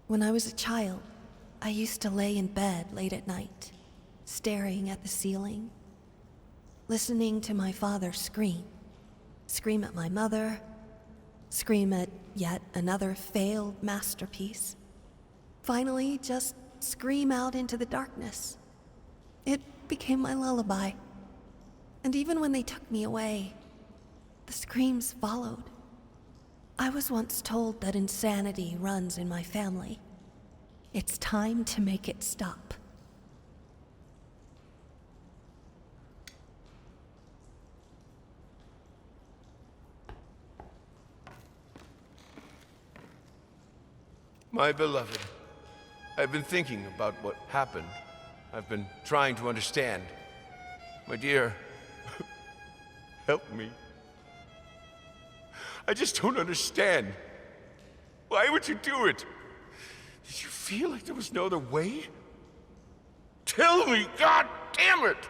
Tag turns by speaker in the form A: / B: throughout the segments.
A: When I was a child, I used to lay in bed late at night, staring at the ceiling, listening to my father scream. Scream at my mother, scream at yet another failed masterpiece. Finally, just scream out into the darkness. It became my lullaby. And even when they took me away, the screams followed. I was once told that insanity runs in my family. It's time to make it stop.
B: My beloved, I've been thinking about what happened. I've been trying to understand. My dear, help me. I just don't understand. Why would you do it? Did you feel like there was no other way? Tell me, God damn it!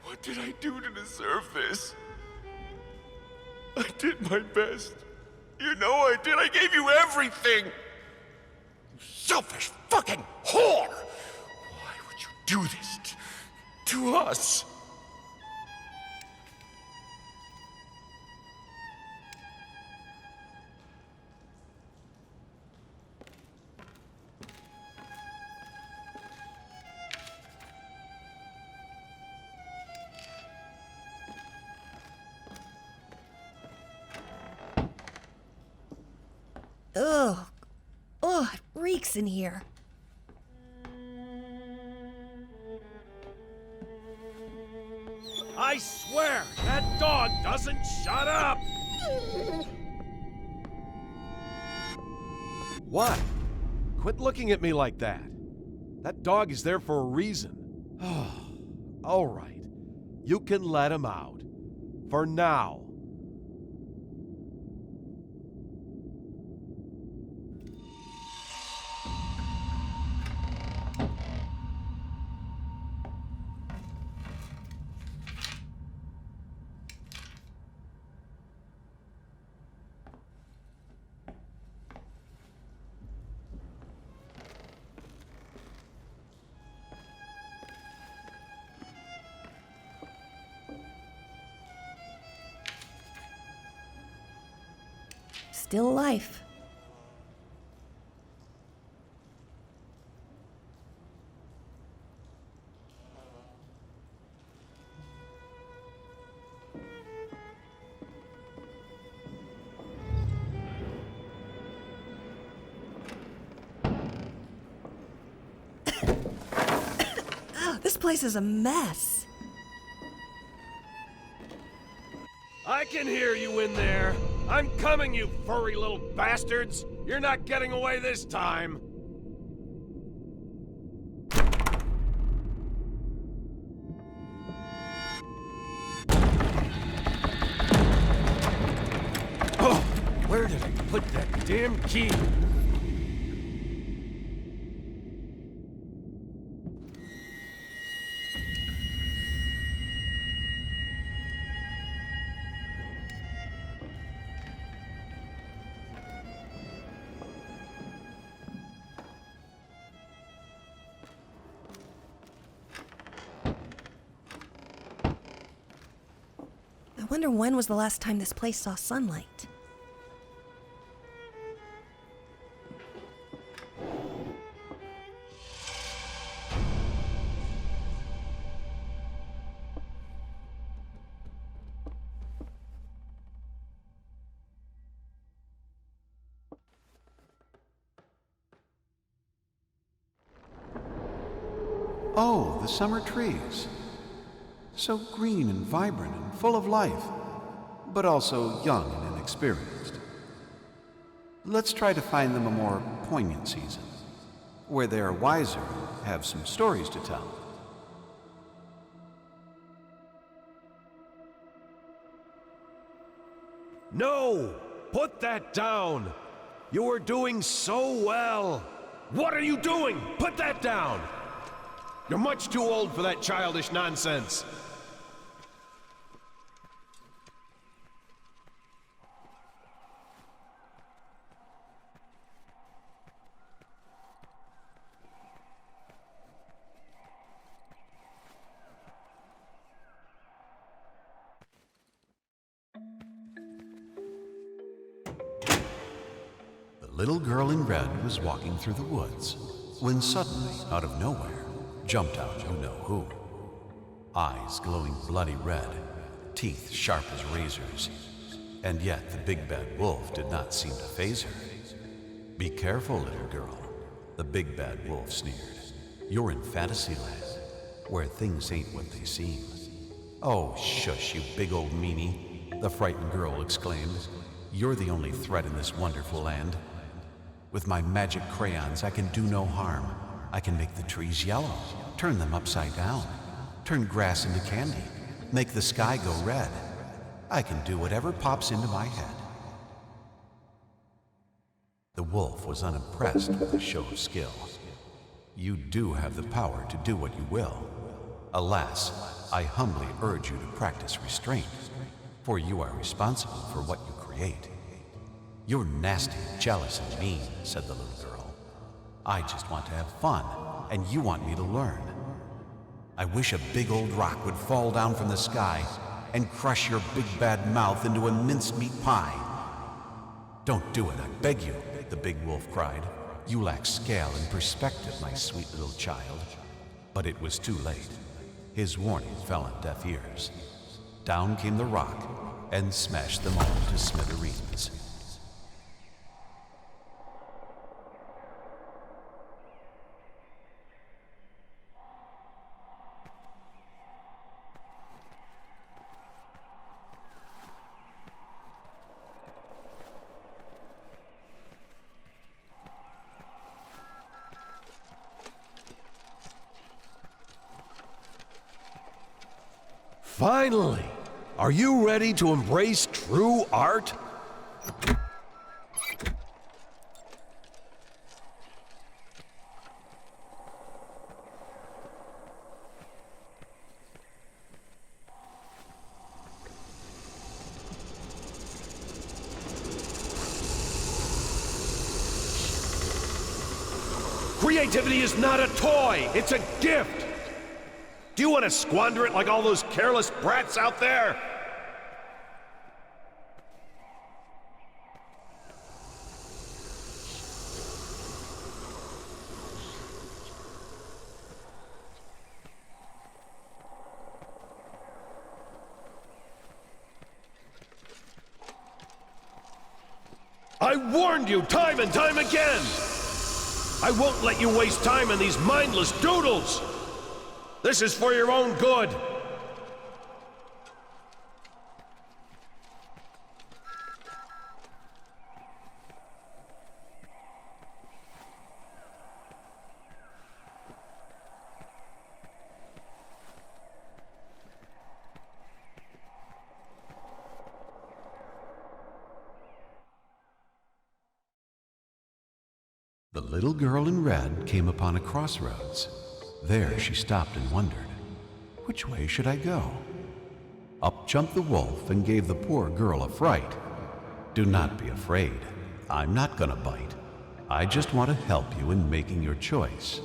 B: What did I do to deserve this? I did my best. You know I did. I gave you everything. You selfish fucking whore! Why would you do this to us?
A: Ugh. Ugh, it reeks in here.
C: I swear, that dog doesn't shut up! What? Quit looking at me like that. That dog is there for a reason. All right. You can let him out. For now.
A: Still life. This place is a mess.
C: I can hear you in there. I'm coming, you furry little bastards! You're not getting away this time! Oh, where did I put that damn key?
A: I wonder when was the last time this place saw sunlight?
D: Oh, the summer trees. So green and vibrant and full of life, but also young and inexperienced. Let's try to find them a more poignant season, where they are wiser and have some stories to tell.
C: No! Put that down! You were doing so well! What are you doing? Put that down! You're much too old for that childish nonsense.
D: little girl in red was walking through the woods when suddenly, out of nowhere, jumped out you know who. Eyes glowing bloody red, teeth sharp as razors, and yet the big bad wolf did not seem to faze her. "Be careful, little girl," the big bad wolf sneered. "You're in Fantasyland, where things ain't what they seem." "Oh, shush, you big old meanie," the frightened girl exclaimed. "You're the only threat in this wonderful land. With my magic crayons, I can do no harm. I can make the trees yellow, turn them upside down, turn grass into candy, make the sky go red. I can do whatever pops into my head." The wolf was unimpressed with the show of skill. "You do have the power to do what you will. Alas, I humbly urge you to practice restraint, for you are responsible for what you create." "You're nasty, jealous, and mean," said the little girl. "I just want to have fun, and you want me to learn. I wish a big old rock would fall down from the sky and crush your big bad mouth into a mincemeat pie." "Don't do it, I beg you," the big wolf cried. "You lack scale and perspective, my sweet little child." But it was too late. His warning fell on deaf ears. Down came the rock and smashed them all to smithereens.
C: Finally! Are you ready to embrace true art? Creativity is not a toy, it's a gift! Do you want to squander it like all those careless brats out there? I warned you time and time again! I won't let you waste time on these mindless doodles! This is for your own good!
D: The little girl in red came upon a crossroads. There she stopped and wondered, which way should I go? Up jumped the wolf and gave the poor girl a fright. "Do not be afraid. I'm not gonna bite. I just want to help you in making your choice.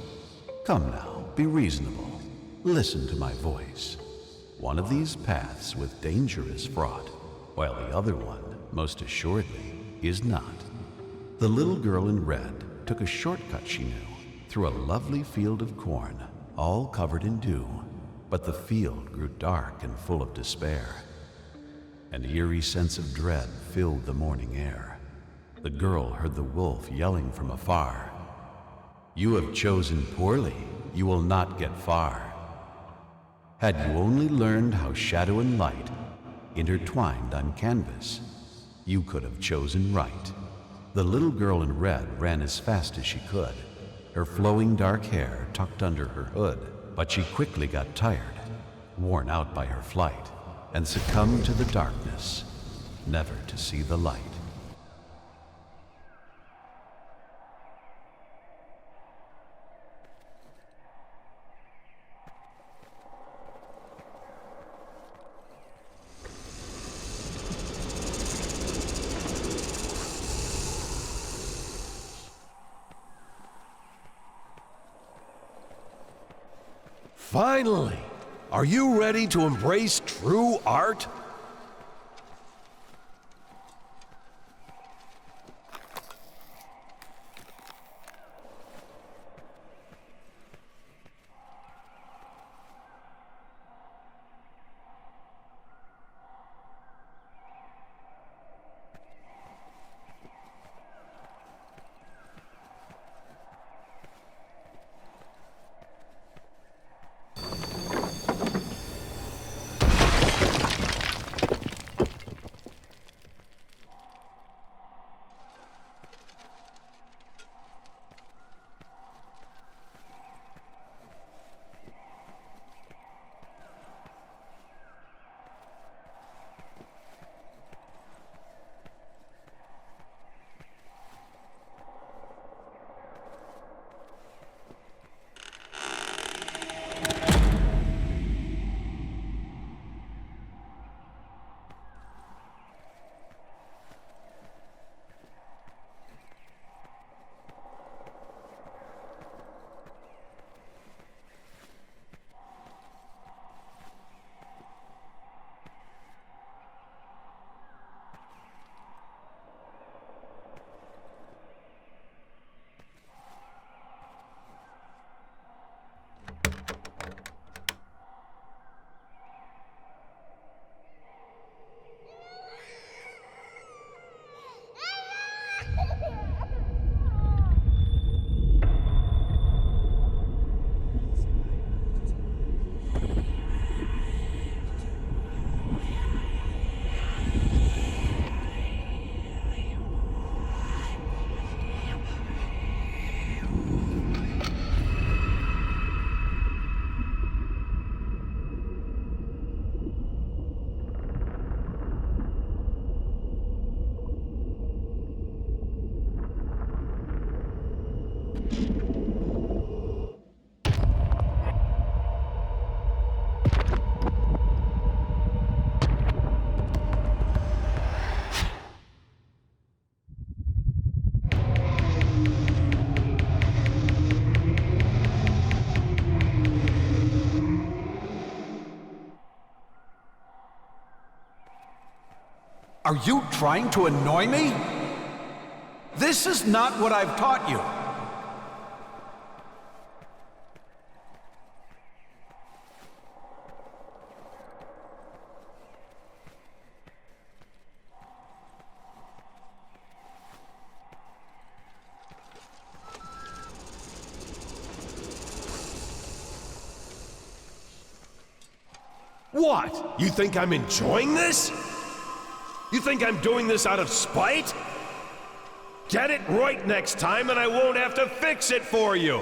D: Come now, be reasonable. Listen to my voice. One of these paths with danger is fraught, while the other one, most assuredly, is not." The little girl in red took a shortcut she knew through a lovely field of corn, all covered in dew. But the field grew dark and full of despair. An eerie sense of dread filled the morning air. The girl heard the wolf yelling from afar, "You have chosen poorly. You will not get far. Had you only learned how shadow and light intertwined on canvas, you could have chosen right." The little girl in red ran as fast as she could, her flowing dark hair tucked under her hood. But she quickly got tired, worn out by her flight, and succumbed to the darkness, never to see the light.
C: Finally! Are you ready to embrace true art?
D: Are you trying to annoy me? This is not what I've taught you.
C: What? You think I'm enjoying this? You think I'm doing this out of spite? Get it right next time and I won't have to fix it for you!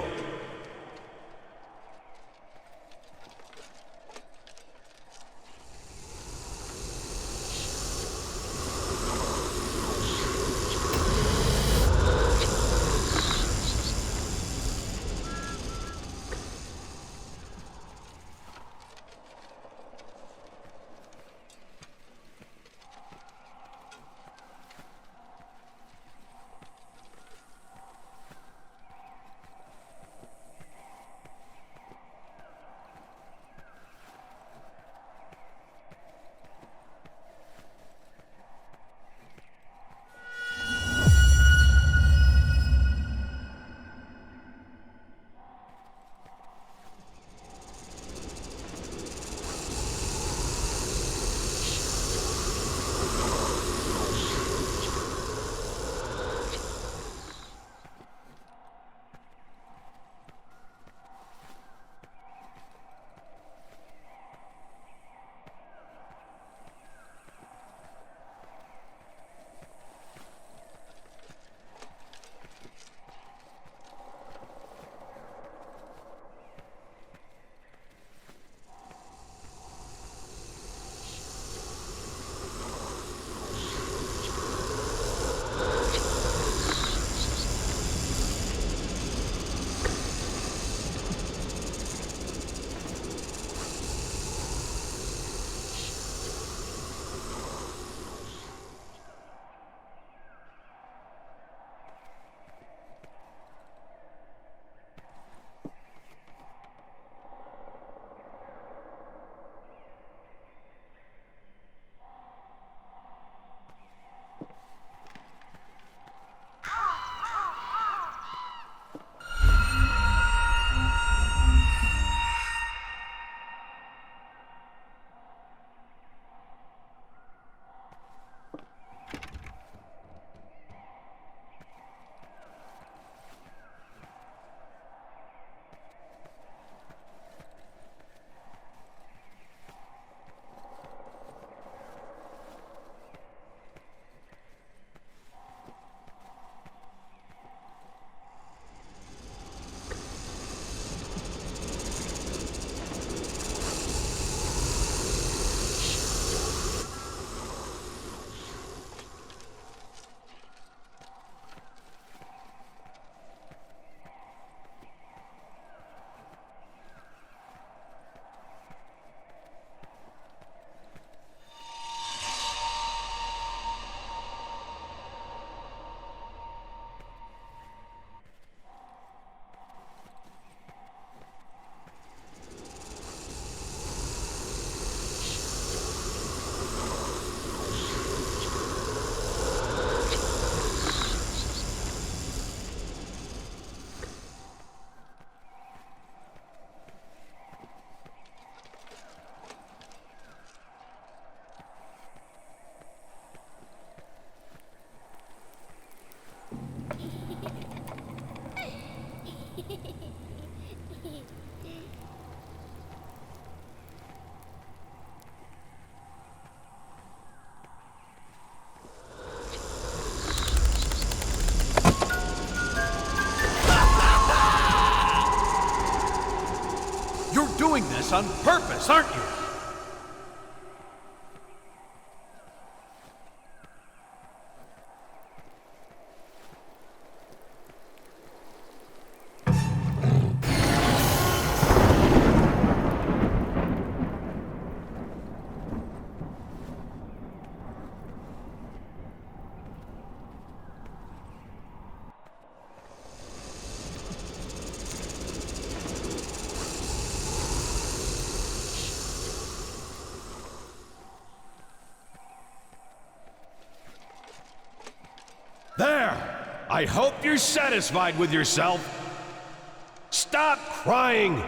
C: this on purpose, aren't you? There! I hope you're satisfied with yourself. Stop crying!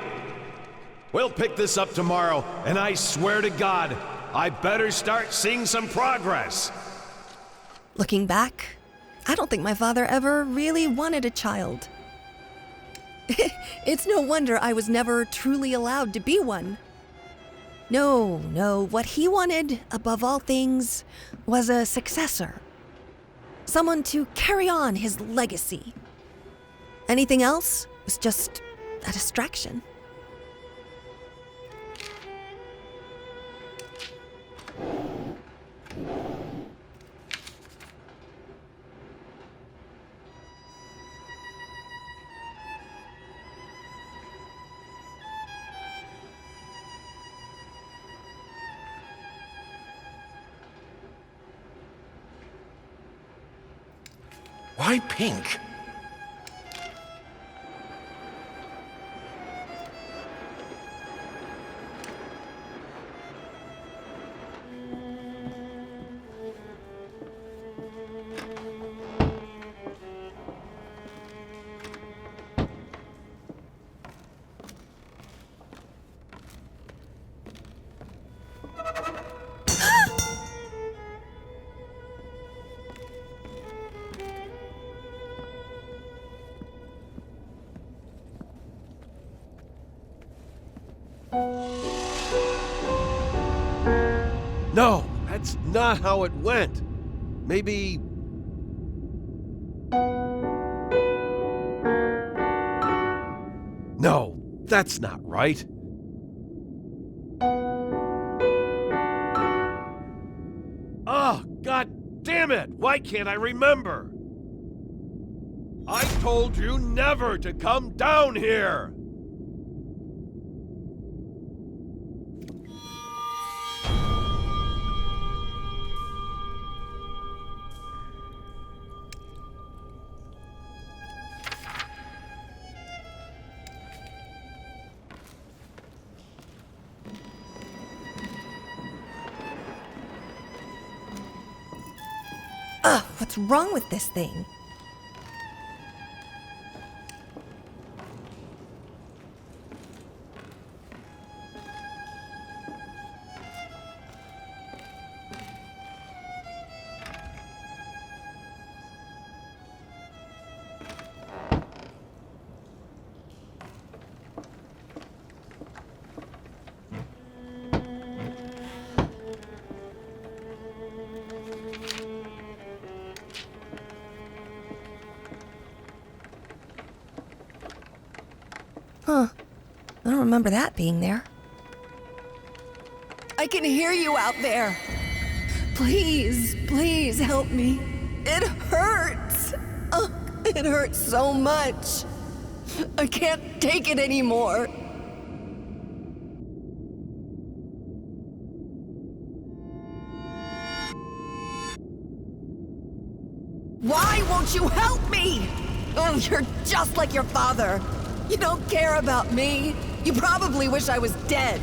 C: We'll pick this up tomorrow, and I swear to God, I better start seeing some progress.
A: Looking back, I don't think my father ever really wanted a child. It's no wonder I was never truly allowed to be one. No, what he wanted, above all things, was a successor. Someone to carry on his legacy. Anything else was just a distraction.
B: Why pink?
C: No, that's not how it went. Maybe... No, that's not right. Oh, God damn it! Why can't I remember? I told you never to come down here!
A: Ugh, what's wrong with this thing? Huh. I don't remember that being there. I can hear you out there. Please help me. It hurts. Oh, it hurts so much. I can't take it anymore. Why won't you help me? Oh, you're just like your father. You don't care about me. You probably wish I was dead.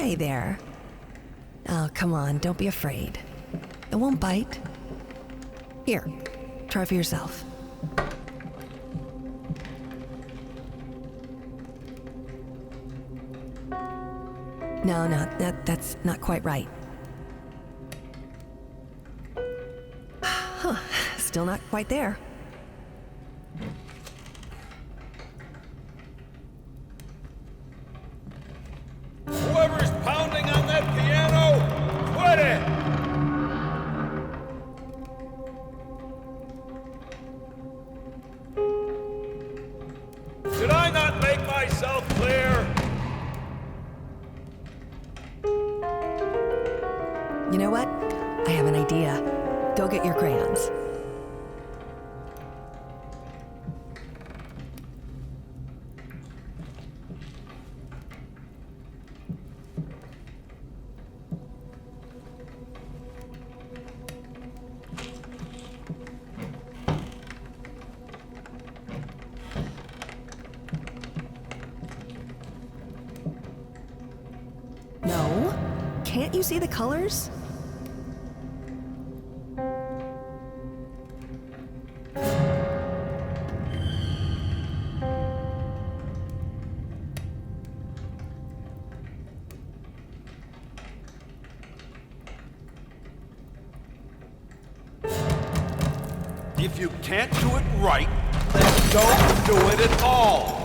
A: Hey there. Oh, come on, don't be afraid. It won't bite. Here, try for yourself. No, that's not quite right. Huh, still not quite there.
C: Whoever's pounding on that piano, quit it! Did I not make myself clear?
A: You know what? I have an idea. Go get your crayons. No? Can't you see the colors?
C: If you can't do it right, then don't do it at all!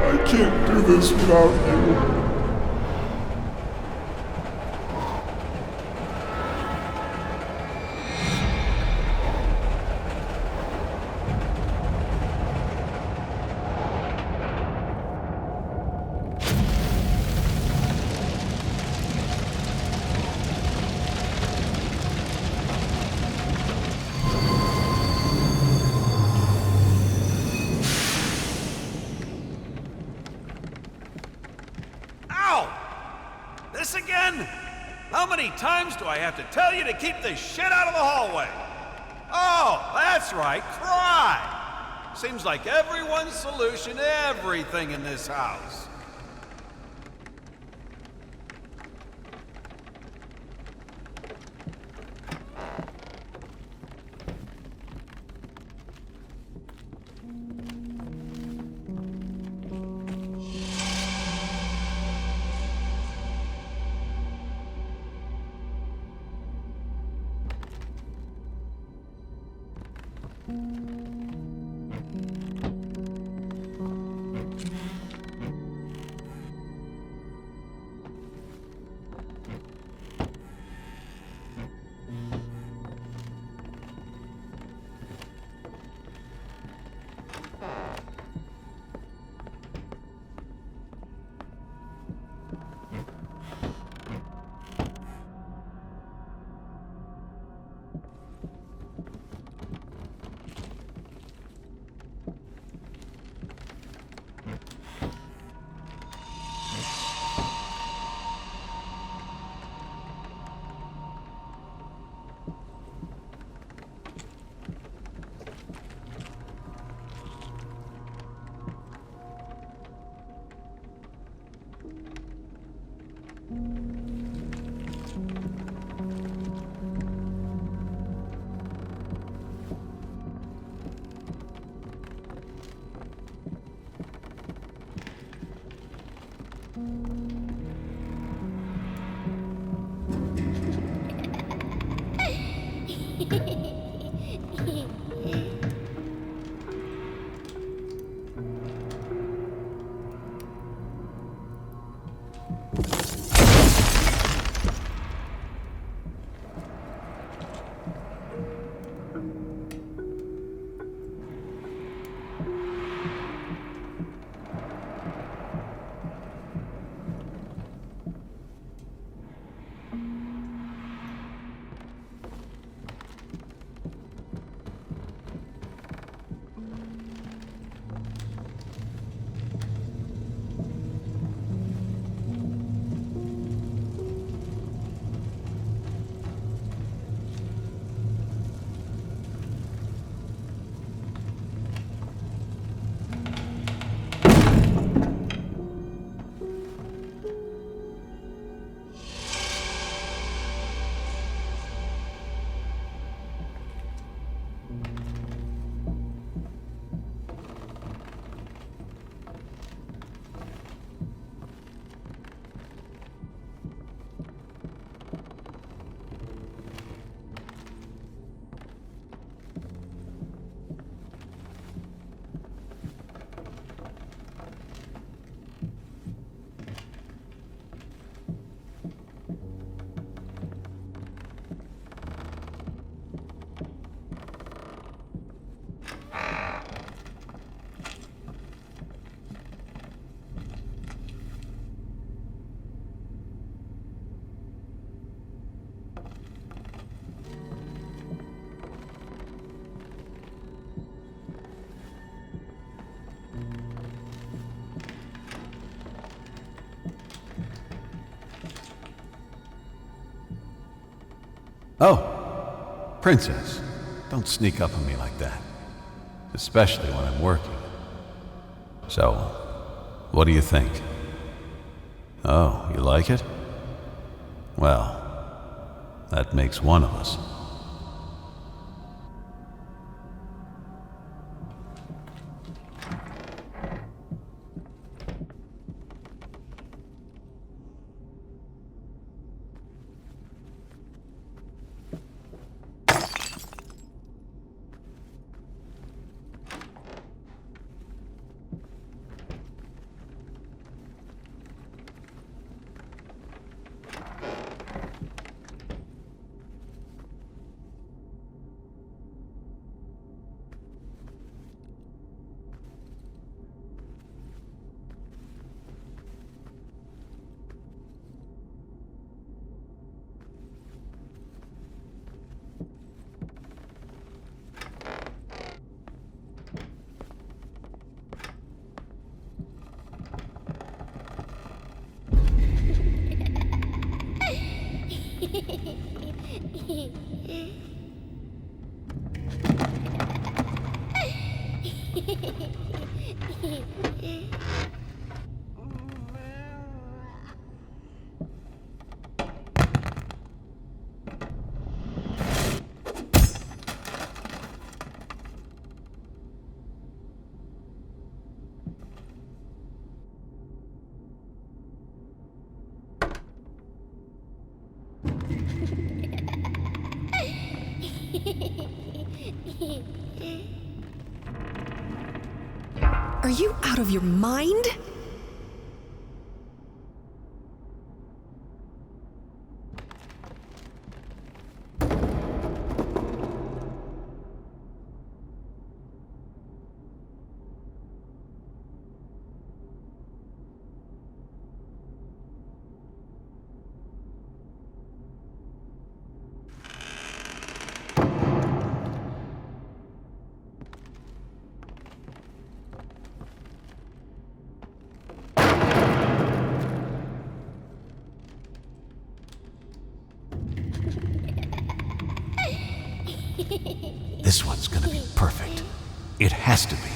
B: I can't do this without you.
C: This again? How many times do I have to tell you to keep the shit out of the hallway? Oh, that's right, cry! Seems like everyone's solution to everything in this house.
D: Oh, Princess, don't sneak up on me like that. Especially when I'm working. So, what do you think? Oh, you like it? Well, that makes one of us.
A: Are you out of your mind?
D: This one's gonna be perfect. It has to be.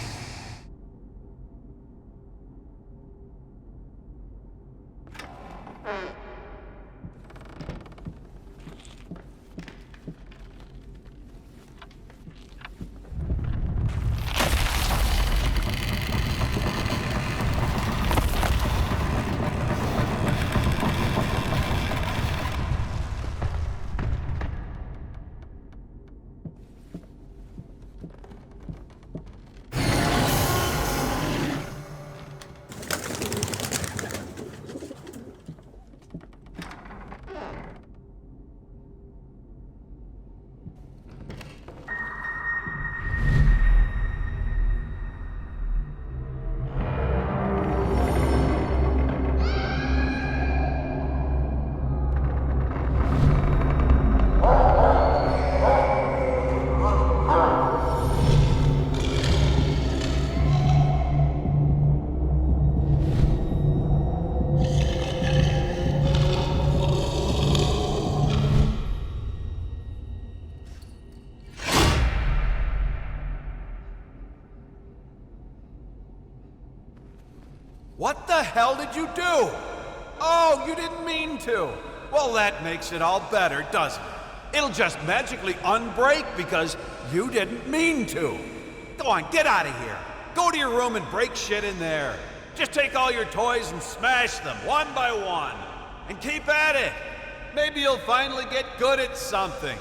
E: What the hell did you do? Oh, you didn't mean to. Well, that makes it all better, doesn't it? It'll just magically unbreak because you didn't mean to. Go on, get out of here. Go to your room and break shit in there. Just take all your toys and smash them one by one. And keep at it. Maybe you'll finally get good at something.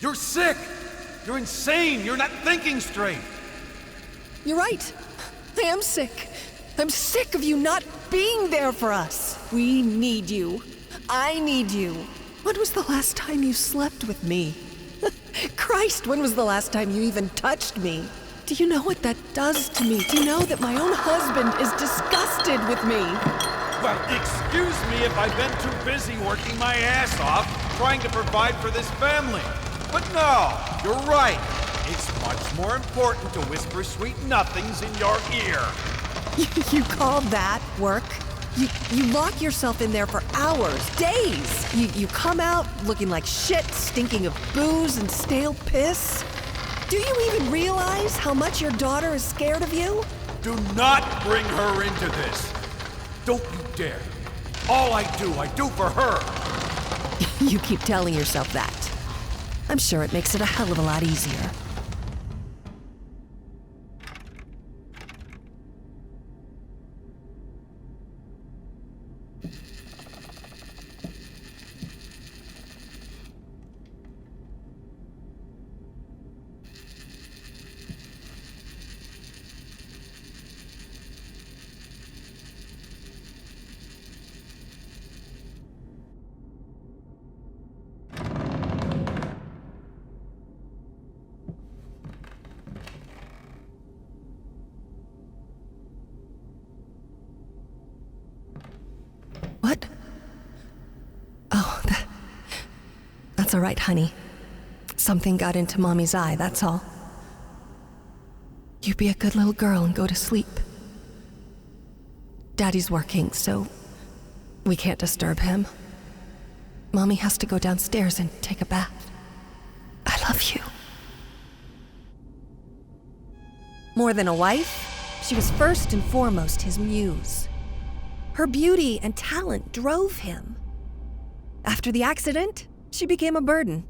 E: You're sick! You're insane! You're not thinking straight!
A: You're right. I am sick. I'm sick of you not being there for us. We need you. I need you. When was the last time you slept with me? Christ, when was the last time you even touched me? Do you know what that does to me? Do you know that my own husband is disgusted with me?
E: Well, excuse me if I've been too busy working my ass off trying to provide for this family. But no, you're right. It's much more important to whisper sweet nothings in your ear.
A: You call that work? You lock yourself in there for hours, days. You come out looking like shit, stinking of booze and stale piss. Do you even realize how much your daughter is scared of you?
E: Do not bring her into this. Don't you dare. All I do for her.
A: You keep telling yourself that. I'm sure it makes it a hell of a lot easier. What? Oh, that's all right, honey. Something got into Mommy's eye, that's all. You be a good little girl and go to sleep. Daddy's working, so we can't disturb him. Mommy has to go downstairs and take a bath. I love you. More than a wife, she was first and foremost his muse. Her beauty and talent drove him. After the accident, she became a burden.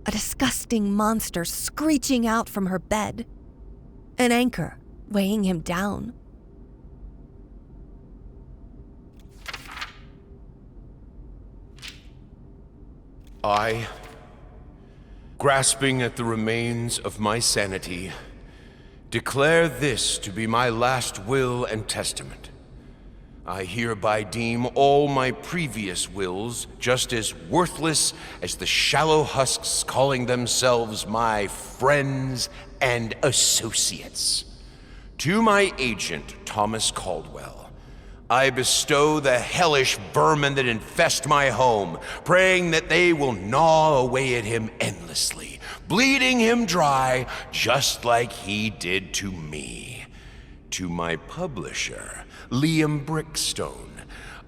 A: A disgusting monster screeching out from her bed. An anchor weighing him down.
B: I, grasping at the remains of my sanity, declare this to be my last will and testament. I hereby deem all my previous wills just as worthless as the shallow husks calling themselves my friends and associates. To my agent, Thomas Caldwell, I bestow the hellish vermin that infest my home, praying that they will gnaw away at him endlessly, bleeding him dry just like he did to me. To my publisher, Liam Brickstone,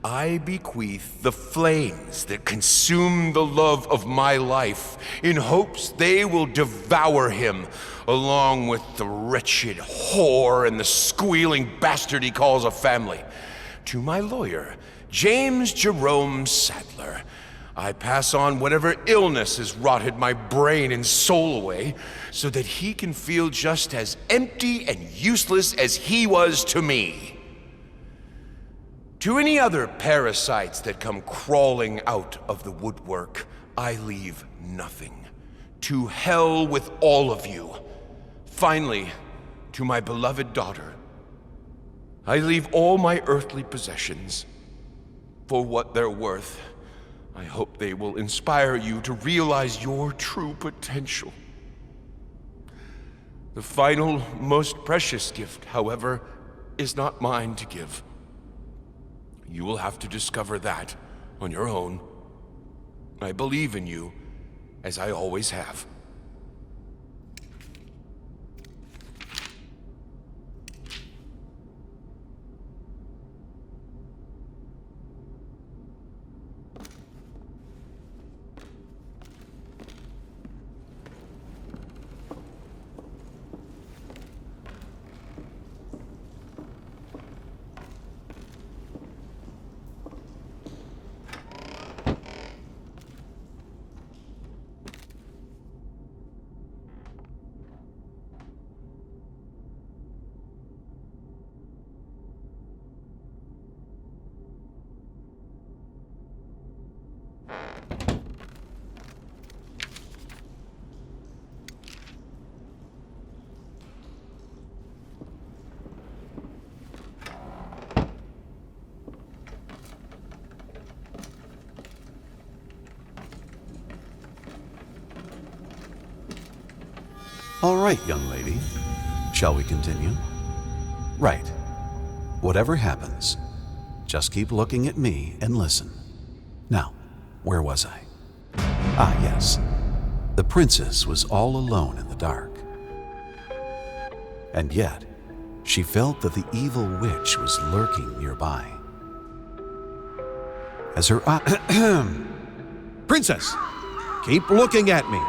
B: I bequeath the flames that consume the love of my life in hopes they will devour him, along with the wretched whore and the squealing bastard he calls a family. To my lawyer, James Jerome Sadler, I pass on whatever illness has rotted my brain and soul away so that he can feel just as empty and useless as he was to me. To any other parasites that come crawling out of the woodwork, I leave nothing. To hell with all of you. Finally, to my beloved daughter, I leave all my earthly possessions. For what they're worth, I hope they will inspire you to realize your true potential. The final, most precious gift, however, is not mine to give. You will have to discover that on your own. I believe in you, as I always have.
D: All right, young lady. Shall we continue? Right. Whatever happens, just keep looking at me and listen. Now, where was I? Ah, yes. The princess was all alone in the dark. And yet, she felt that the evil witch was lurking nearby. As her
C: Princess, keep looking at me.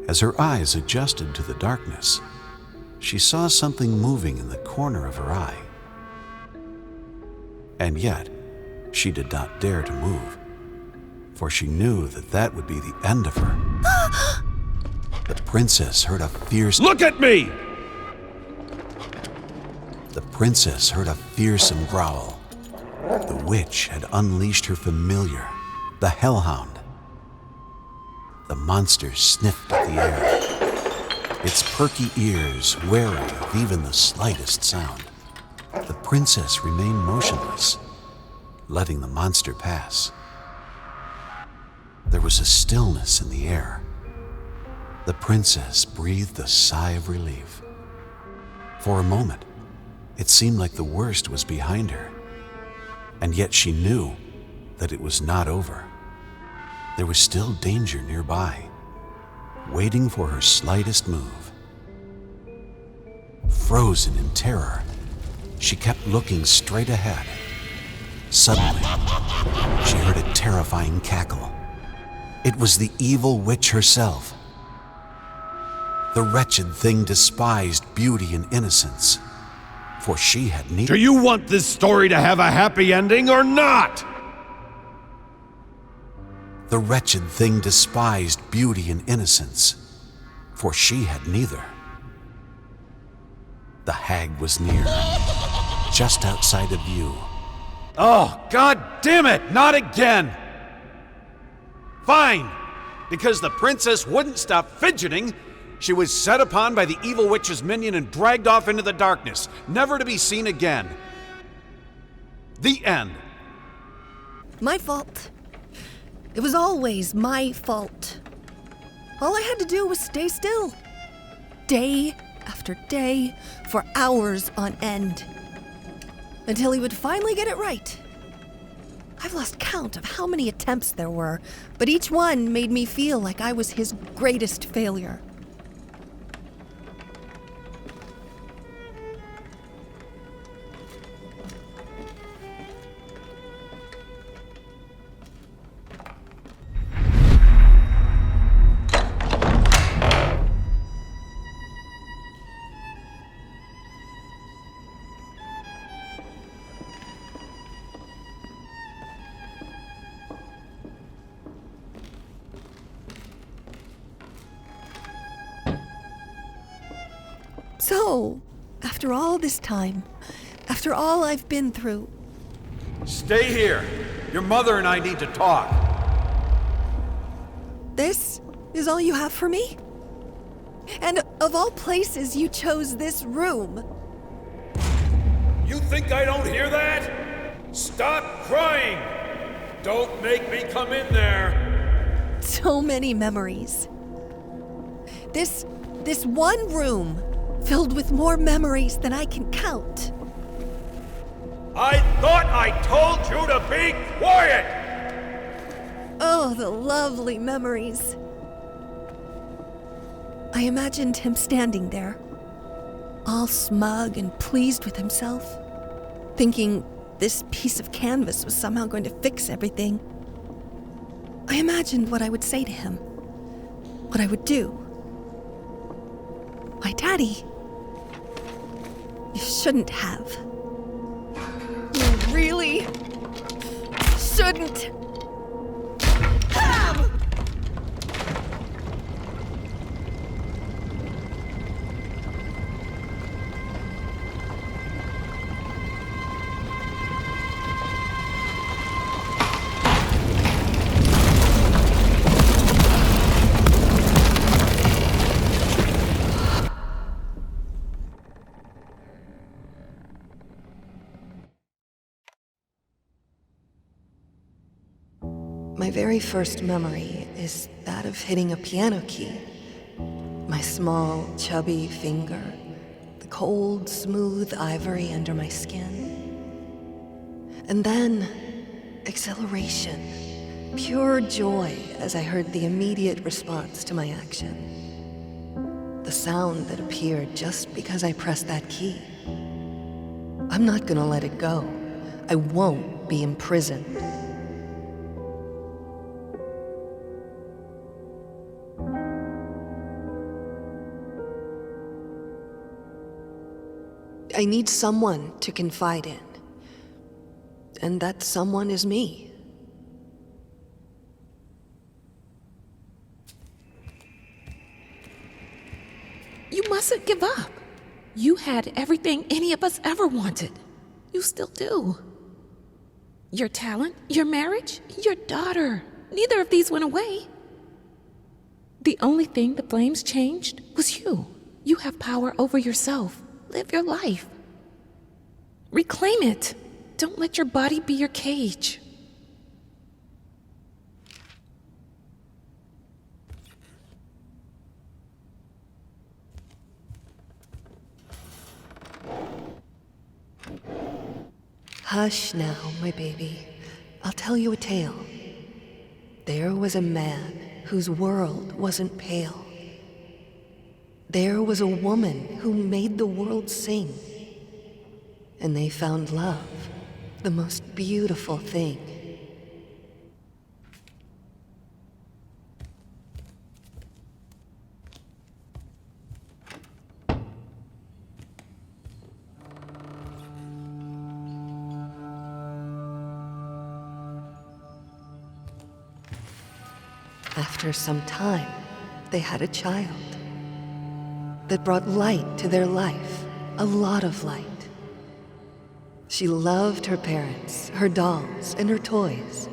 D: As her eyes adjusted to the darkness, she saw something moving in the corner of her eye. And yet, she did not dare to move, for she knew that that would be the end of her. The princess heard a fierce...
C: Look at me!
D: The princess heard a fearsome growl. The witch had unleashed her familiar, the hellhound. The monster sniffed at the air, its perky ears wary of even the slightest sound. The princess remained motionless, letting the monster pass. There was a stillness in the air. The princess breathed a sigh of relief. For a moment, it seemed like the worst was behind her, and yet she knew that it was not over. There was still danger nearby, waiting for her slightest move. Frozen in terror, she kept looking straight ahead. Suddenly, she heard a terrifying cackle. It was the evil witch herself. The wretched thing despised beauty and innocence, for she had neither.
C: Do you want this story to have a happy ending or not?
D: The wretched thing despised beauty and innocence, for she had neither. The hag was near, just outside of view.
E: Oh, God damn it! Not again! Fine! Because the princess wouldn't stop fidgeting, she was set upon by the evil witch's minion and dragged off into the darkness, never to be seen again. The end.
A: My fault. It was always my fault. All I had to do was stay still. Day after day, for hours on end. Until he would finally get it right. I've lost count of how many attempts there were, but each one made me feel like I was his greatest failure. So, after all this time, after all I've been through...
E: Stay here. Your mother and I need to talk.
A: This is all you have for me? And of all places, you chose this room.
F: You think I don't hear that? Stop crying! Don't make me come in there!
A: So many memories. This one room, filled with more memories than I can count.
F: I thought I told you to be quiet!
A: Oh, the lovely memories. I imagined him standing there, all smug and pleased with himself, thinking this piece of canvas was somehow going to fix everything. I imagined what I would say to him, what I would do. Why, Daddy, you shouldn't have. You really shouldn't have! My very first memory is that of hitting a piano key. My small, chubby finger, the cold, smooth ivory under my skin. And then, exhilaration, pure joy as I heard the immediate response to my action. The sound that appeared just because I pressed that key. I'm not gonna let it go. I won't be imprisoned. I need someone to confide in. And that someone is me.
G: You mustn't give up. You had everything any of us ever wanted. You still do. Your talent, your marriage, your daughter. Neither of these went away. The only thing the flames changed was you. You have power over yourself. Live your life. Reclaim it. Don't let your body be your cage.
A: Hush now, my baby. I'll tell you a tale. There was a man whose world wasn't pale. There was a woman who made the world sing. And they found love, the most beautiful thing. After some time, they had a child that brought light to their life, a lot of light. She loved her parents, her dolls, and her toys.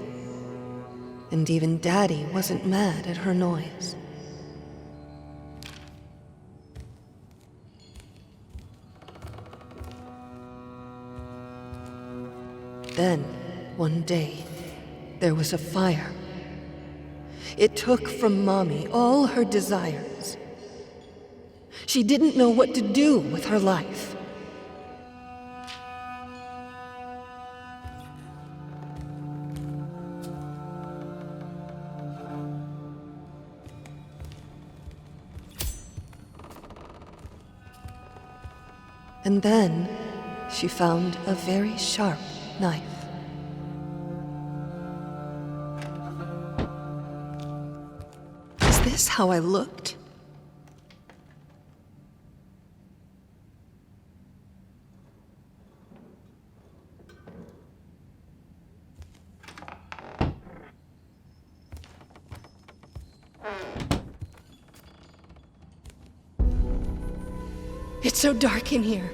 A: And even Daddy wasn't mad at her noise. Then, one day, there was a fire. It took from Mommy all her desires. She didn't know what to do with her life. And then she found a very sharp knife. Is this how I looked? It's so dark in here.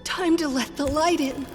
A: Time to let the light in.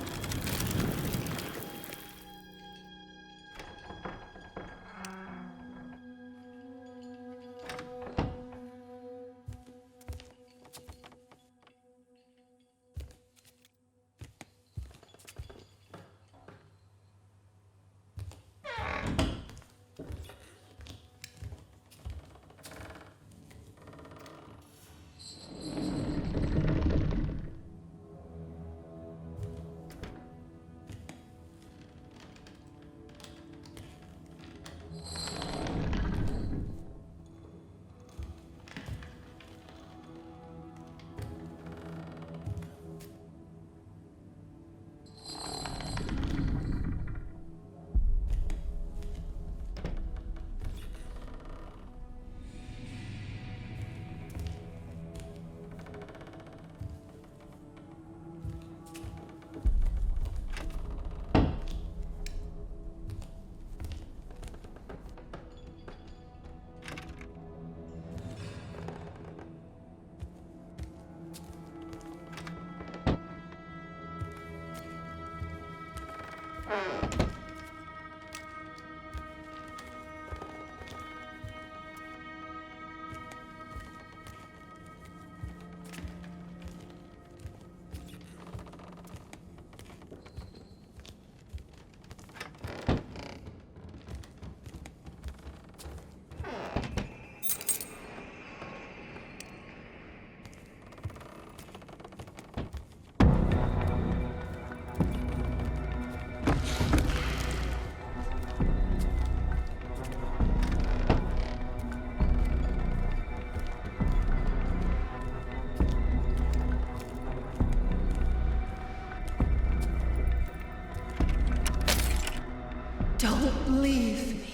A: Don't leave me.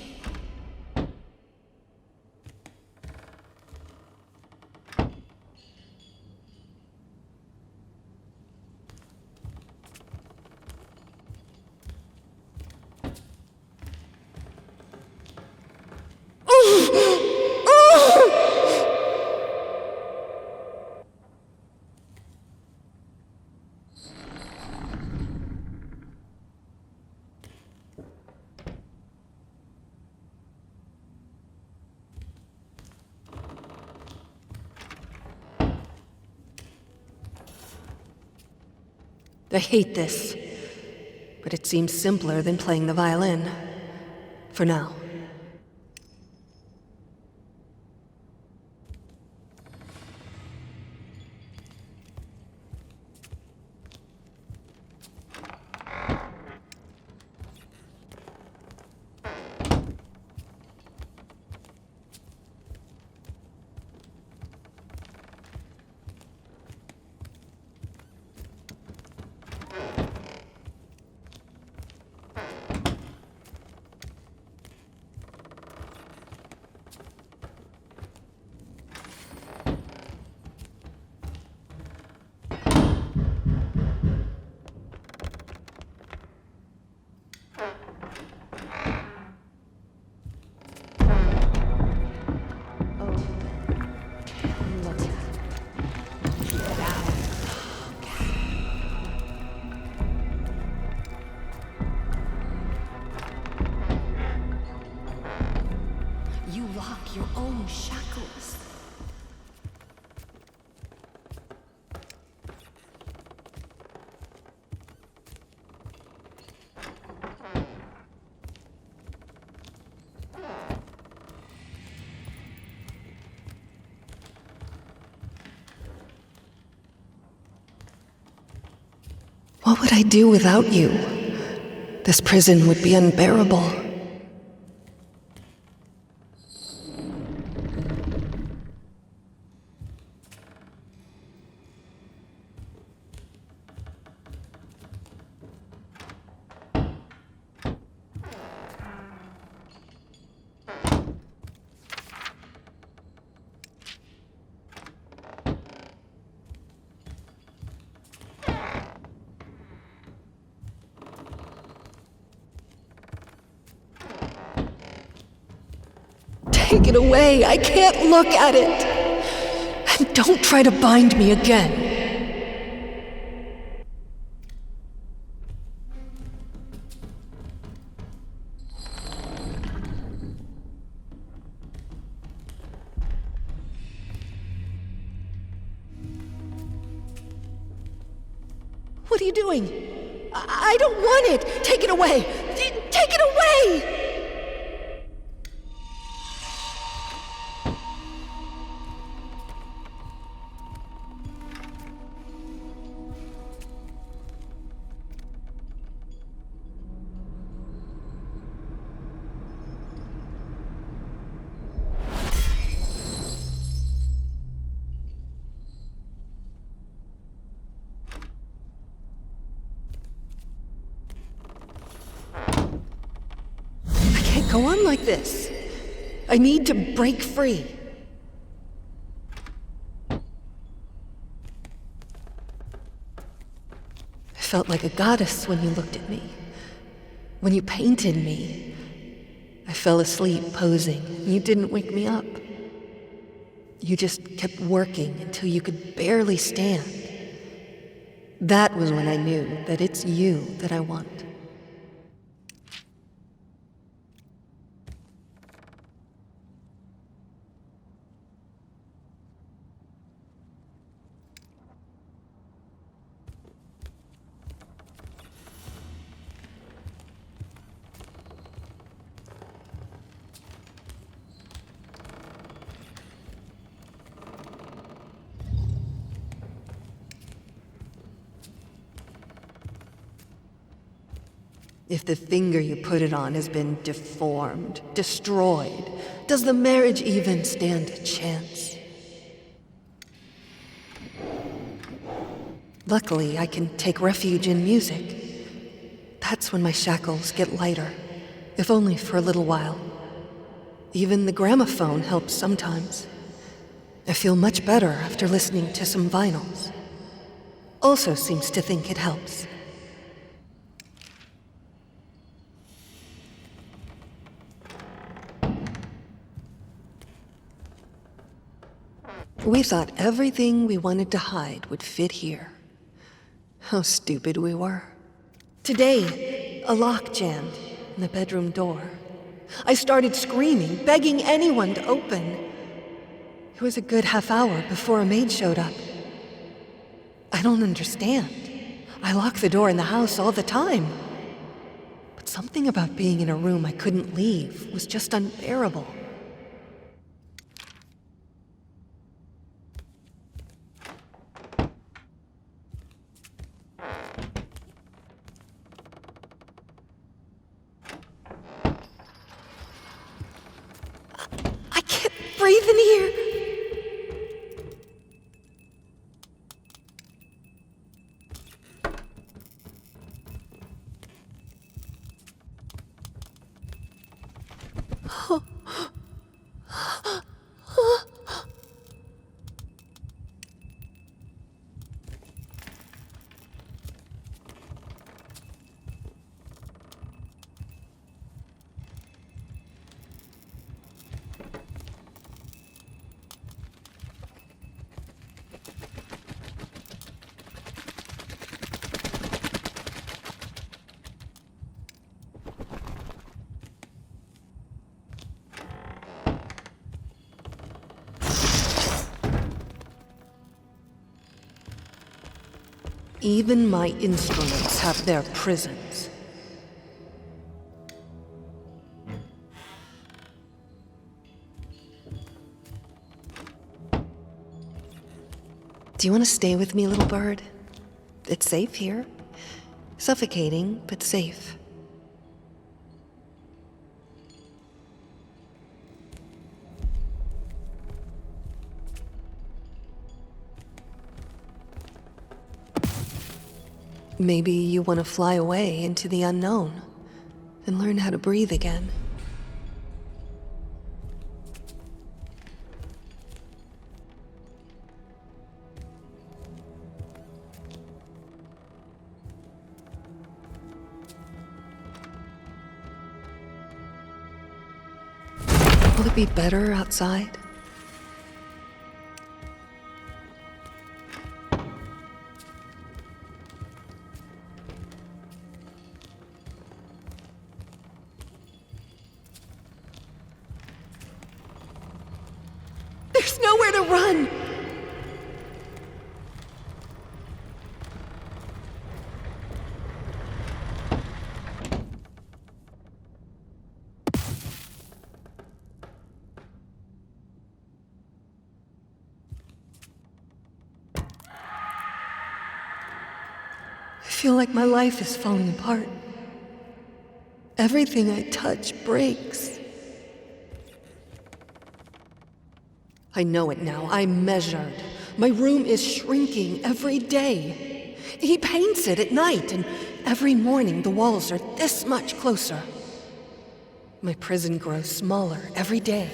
A: I hate this, but it seems simpler than playing the violin. For now. Your own shackles. What would I do without you? This prison would be unbearable. Take it away. I can't look at it. And don't try to bind me again. What are you doing? I don't want it. Take it away. Take it away. Go on like this. I need to break free. I felt like a goddess when you looked at me. When you painted me. I fell asleep posing. You didn't wake me up. You just kept working until you could barely stand. That was when I knew that it's you that I want. If the finger you put it on has been deformed, destroyed, does the marriage even stand a chance? Luckily, I can take refuge in music. That's when my shackles get lighter. if only for a little while. Even the gramophone helps sometimes. I feel much better after listening to some vinyls. Also seems to think it helps. We thought everything we wanted to hide would fit here. How stupid we were. Today, a lock jammed in the bedroom door. I started screaming, begging anyone to open. It was a good half hour before a maid showed up. I don't understand. I lock the door in the house all the time. But something about being in a room I couldn't leave was just unbearable. I can't breathe in here. Even my instruments have their prisons. Do you want to stay with me, little bird? It's safe here. Suffocating, but safe. Maybe you want to fly away into the unknown and learn how to breathe again. Will it be better outside? There's nowhere to run! I feel like my life is falling apart. Everything I touch breaks. I know it now. I'm measured. My room is shrinking every day. He paints it at night, and every morning the walls are this much closer. My prison grows smaller every day.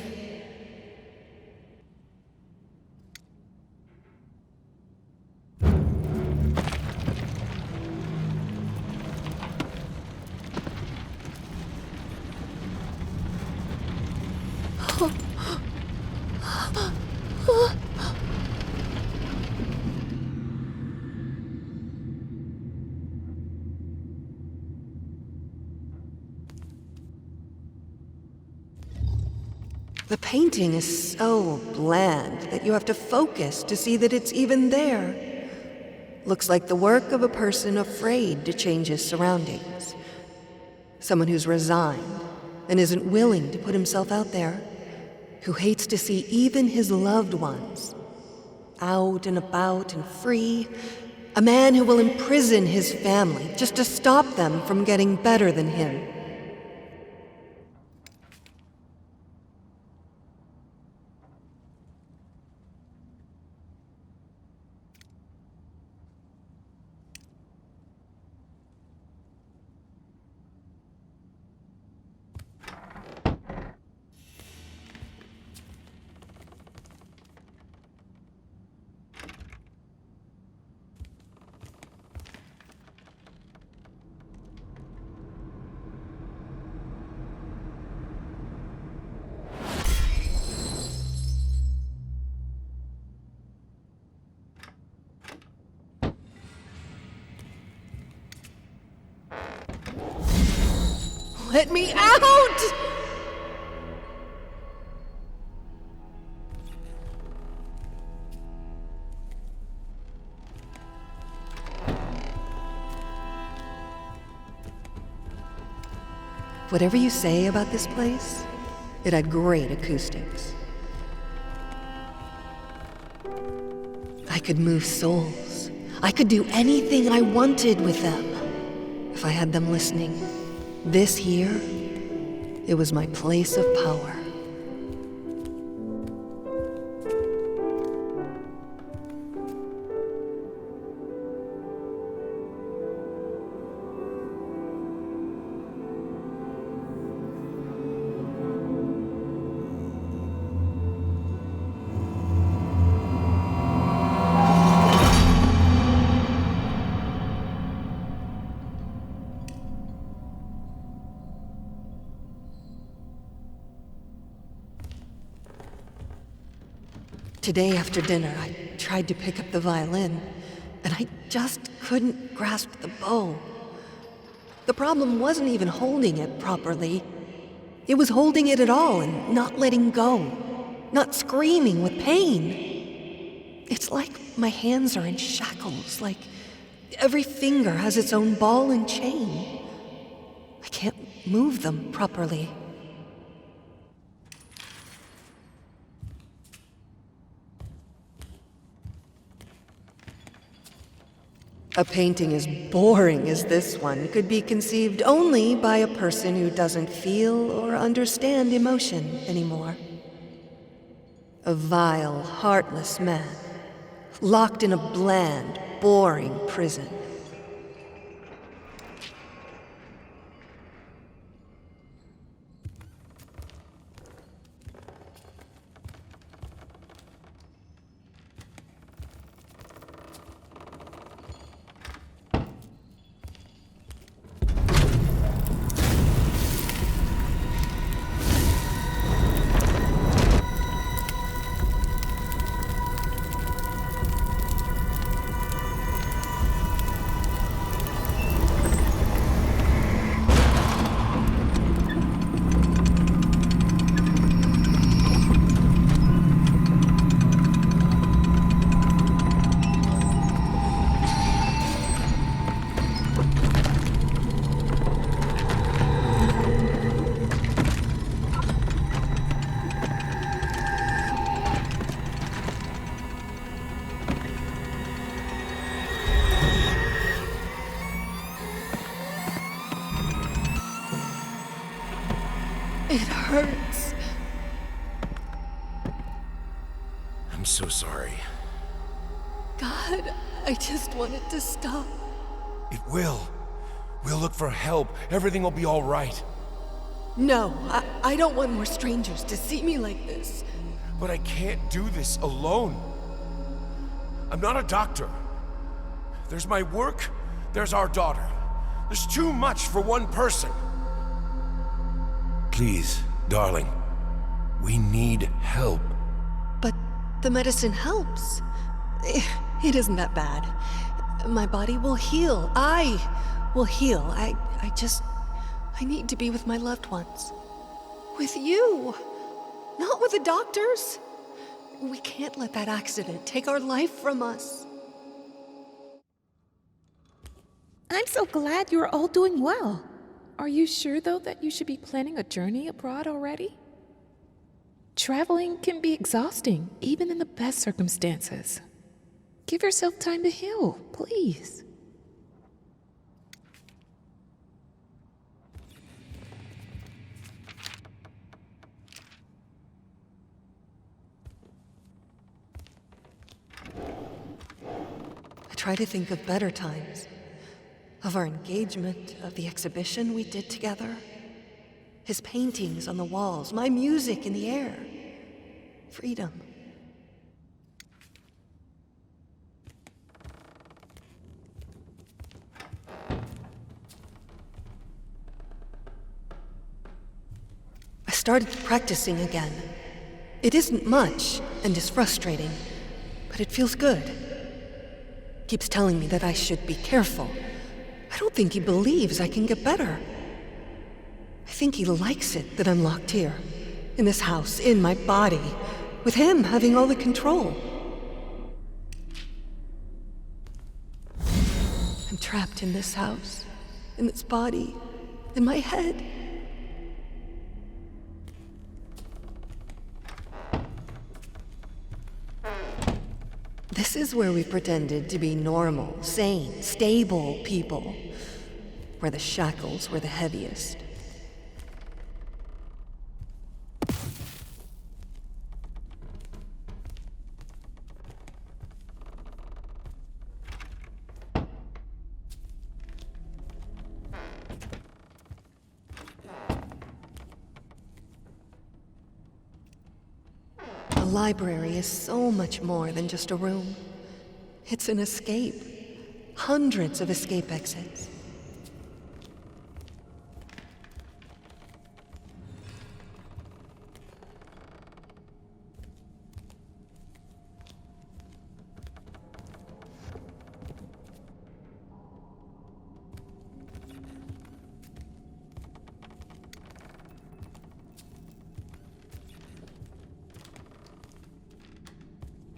A: The painting is so bland that you have to focus to see that it's even there. Looks like the work of a person afraid to change his surroundings. Someone who's resigned and isn't willing to put himself out there, who hates to see even his loved ones out and about and free. A man who will imprison his family just to stop them from getting better than him. Let me out! Whatever you say about this place, it had great acoustics. I could move souls. I could do anything I wanted with them if I had them listening. This here, it was my place of power. Today after dinner, I tried to pick up the violin, and I just couldn't grasp the bow. The problem wasn't even holding it properly. It was holding it at all and not letting go, not screaming with pain. It's like my hands are in shackles, like every finger has its own ball and chain. I can't move them properly. A painting as boring as this one could be conceived only by a person who doesn't feel or understand emotion anymore. A vile, heartless man, locked in a bland, boring prison. It hurts.
C: I'm so sorry.
A: God, I just want it to stop.
C: It will. We'll look for help. Everything will be all right.
A: No, I don't want more strangers to see me like this.
C: But I can't do this alone. I'm not a doctor. There's my work, there's our daughter. There's too much for one person. Please, darling, we need help.
A: But the medicine helps. It isn't that bad. My body will heal. I will heal. I need to be with my loved ones. With you. Not with the doctors. We can't let that accident take our life from us.
G: I'm so glad you're all doing well. Are you sure, though, that you should be planning a journey abroad already? Traveling can be exhausting, even in the best circumstances. Give yourself time to heal, please.
A: I try to think of better times. Of our engagement, of the exhibition we did together. His paintings on the walls, my music in the air. Freedom. I started practicing again. It isn't much and is frustrating, but it feels good. Keeps telling me that I should be careful. I don't think he believes I can get better. I think he likes it that I'm locked here, in this house, in my body, with him having all the control. I'm trapped in this house, in this body, in my head. This is where we pretended to be normal, sane, stable people, where the shackles were the heaviest. The library is so much more than just a room. It's an escape. Hundreds of escape exits.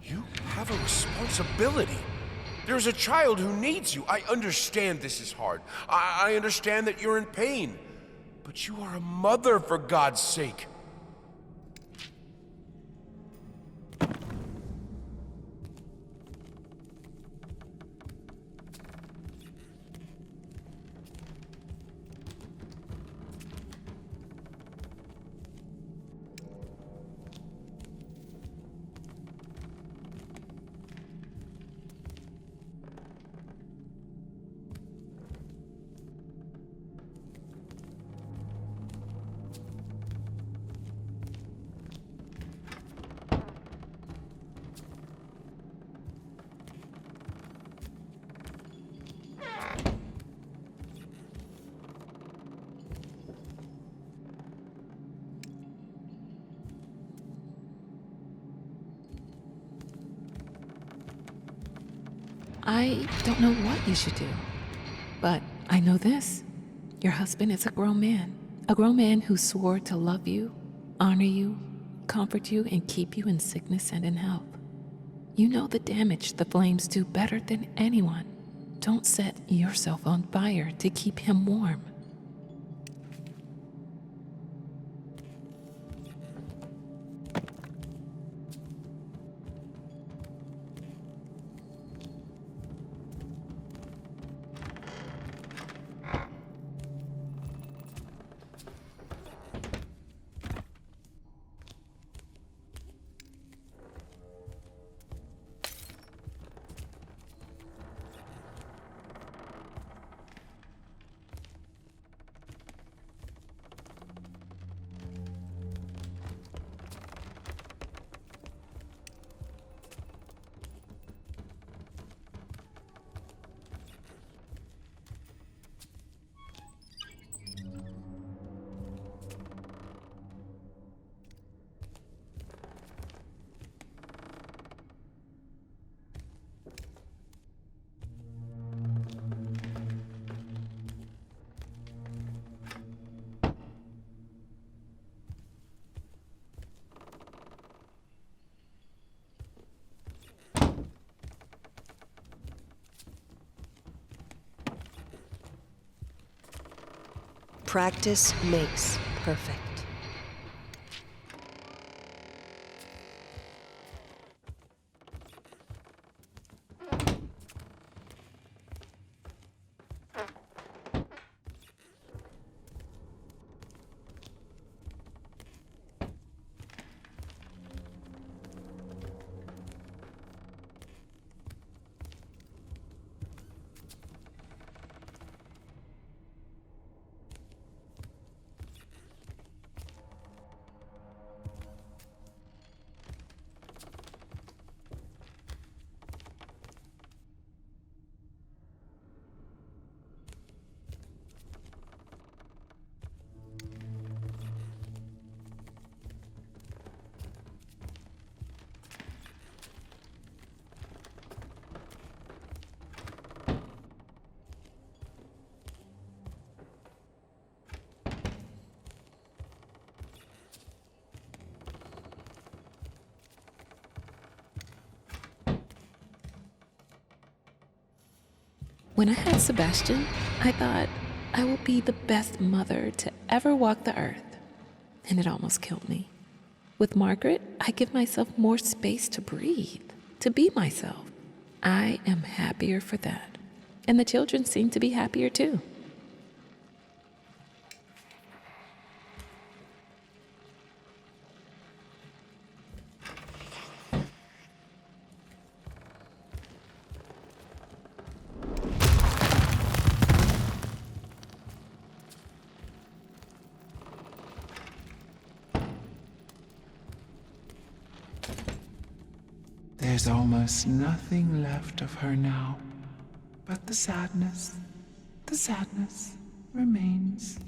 B: You have a responsibility. There's a child who needs you. I understand this is hard. I understand that you're in pain. But you are a mother, for God's sake.
G: I don't know what you should do, but I know this. Your husband is a grown man who swore to love you, honor you, comfort you, and keep you in sickness and in health. You know the damage the flames do better than anyone. Don't set yourself on fire to keep him warm.
A: Practice makes perfect.
G: When I had Sebastian, I thought I would be the best mother to ever walk the earth, and it almost killed me. With Margaret, I give myself more space to breathe, to be myself. I am happier for that, and the children seem to be happier too.
H: There's almost nothing left of her now, but the sadness remains.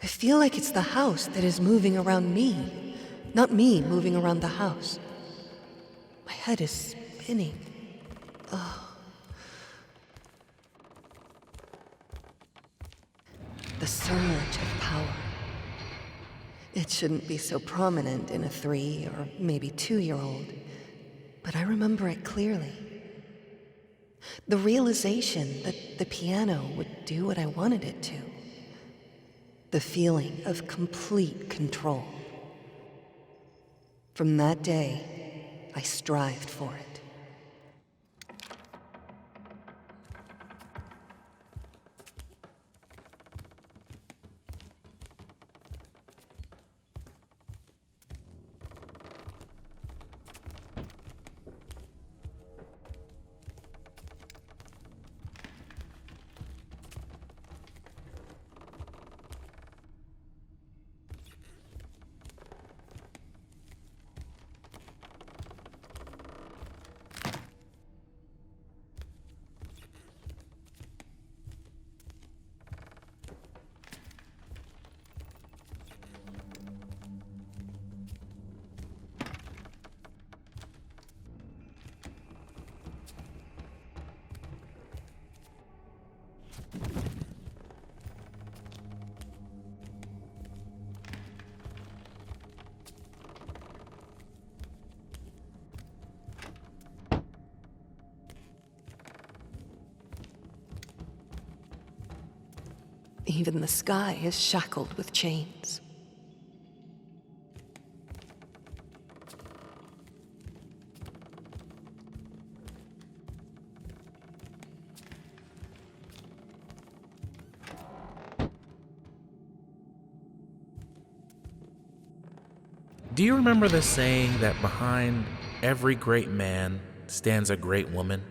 A: I feel like it's the house that is moving around me, not me moving around the house. My head is spinning. The surge of power. It shouldn't be so prominent in a 3 or maybe 2-year-old, but I remember it clearly. The realization that the piano would do what I wanted it to. The feeling of complete control. From that day, I strived for it. Even the sky is shackled with chains.
I: Do you remember the saying that behind every great man stands a great woman?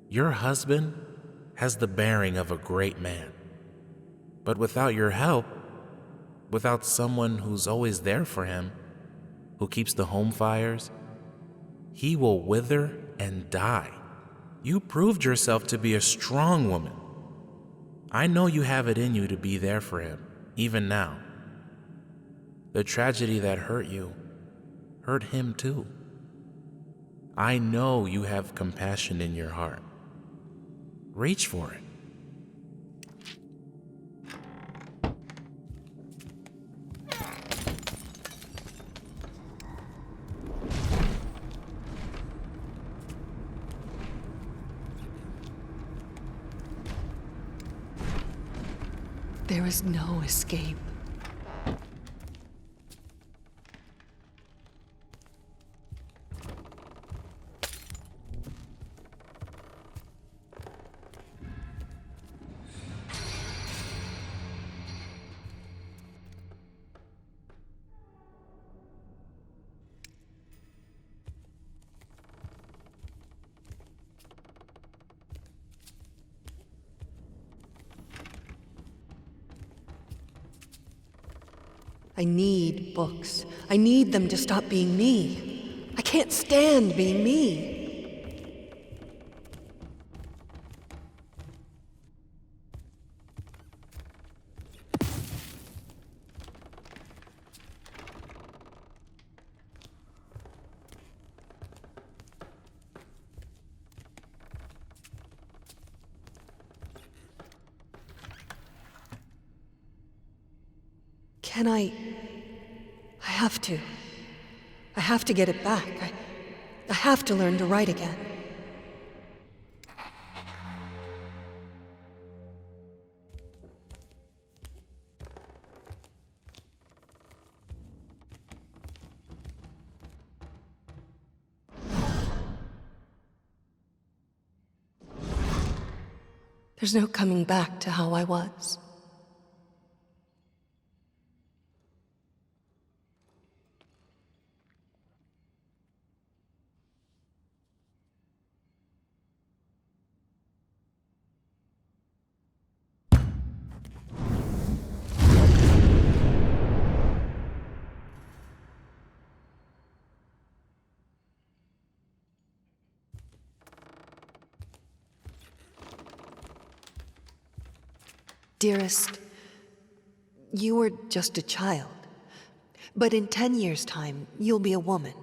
I: Your husband has the bearing of a great man. But without your help, without someone who's always there for him, who keeps the home fires, he will wither and die. You proved yourself to be a strong woman. I know you have it in you to be there for him, even now. The tragedy that hurt you hurt him too. I know you have compassion in your heart. Reach for it.
A: There is no escape. I need books. I need them to stop being me. I can't stand being me. Can I have to. I have to get it back. I have to learn to write again. There's no coming back to how I was. Dearest, you were just a child. But in 10 years' time, you'll be a woman.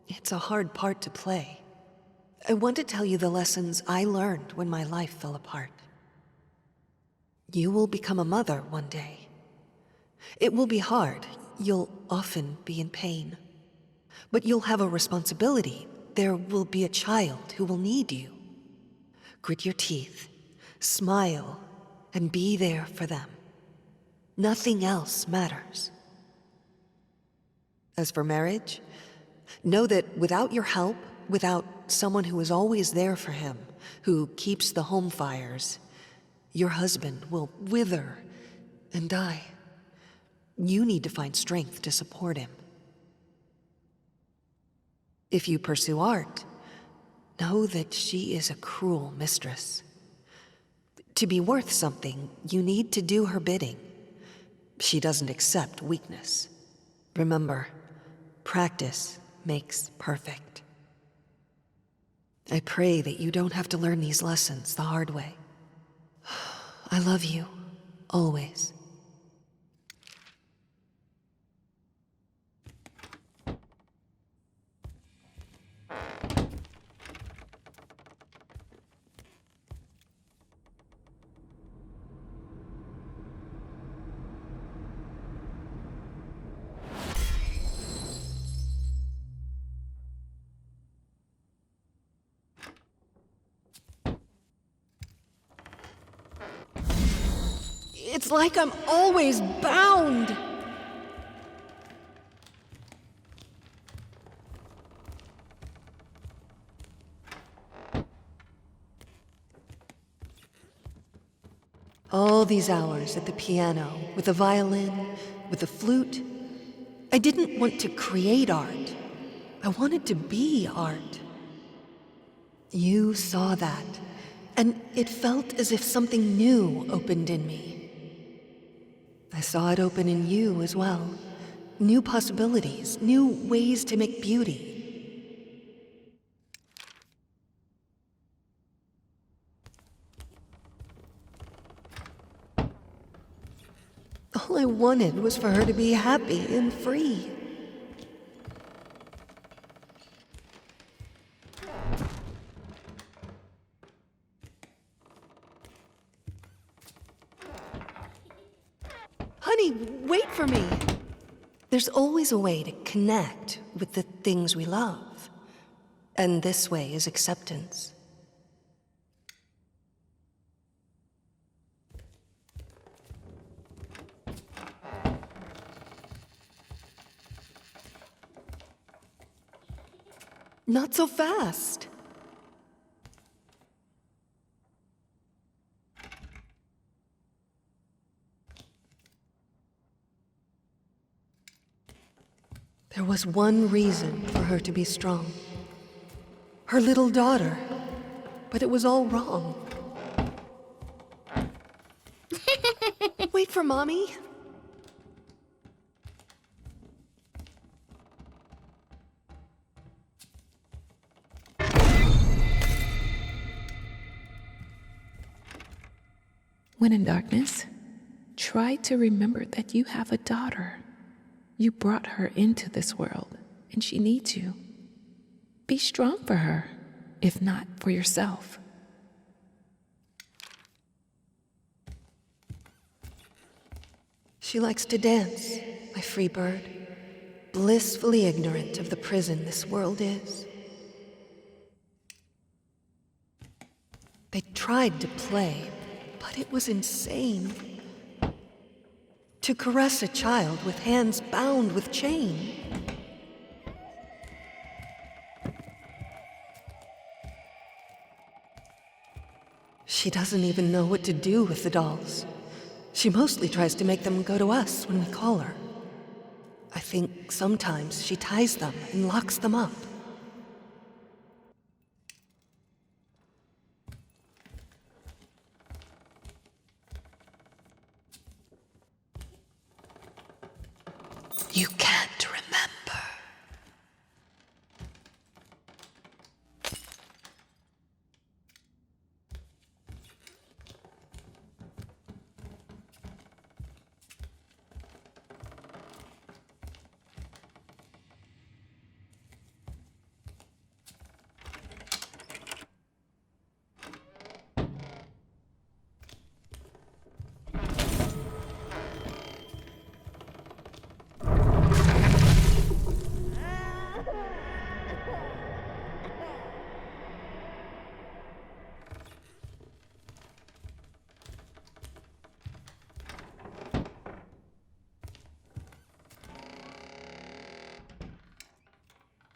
A: It's a hard part to play. I want to tell you the lessons I learned when my life fell apart. You will become a mother one day. It will be hard. You'll often be in pain. But you'll have a responsibility. There will be a child who will need you. Grit your teeth, smile, and be there for them. Nothing else matters. As for marriage, know that without your help, without someone who is always there for him, who keeps the home fires, your husband will wither and die. You need to find strength to support him. If you pursue art, know that she is a cruel mistress. To be worth something, you need to do her bidding. She doesn't accept weakness. Remember, practice makes perfect. I pray that you don't have to learn these lessons the hard way. I love you, always. It's like I'm always bound. All these hours at the piano, with the violin, with the flute, I didn't want to create art. I wanted to be art. You saw that, and it felt as if something new opened in me. I saw it open in you as well. New possibilities, new ways to make beauty. All I wanted was for her to be happy and free. Honey, wait for me. There's always a way to connect with the things we love. And this way is acceptance. Not so fast. There was one reason for her to be strong. Her little daughter. But it was all wrong. Wait for Mommy.
G: When in darkness, try to remember that you have a daughter. You brought her into this world, and she needs you. Be strong for her, if not for yourself.
A: She likes to dance, my free bird, blissfully ignorant of the prison this world is. They tried to play, but it was insane. To caress a child with hands bound with chain. She doesn't even know what to do with the dolls. She mostly tries to make them go to us when we call her. I think sometimes she ties them and locks them up. You can't remember.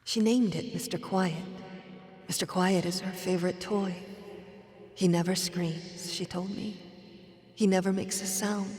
A: She named it Mr. Quiet. Mr. Quiet is her favorite toy. He never screams, she told me. He never makes a sound.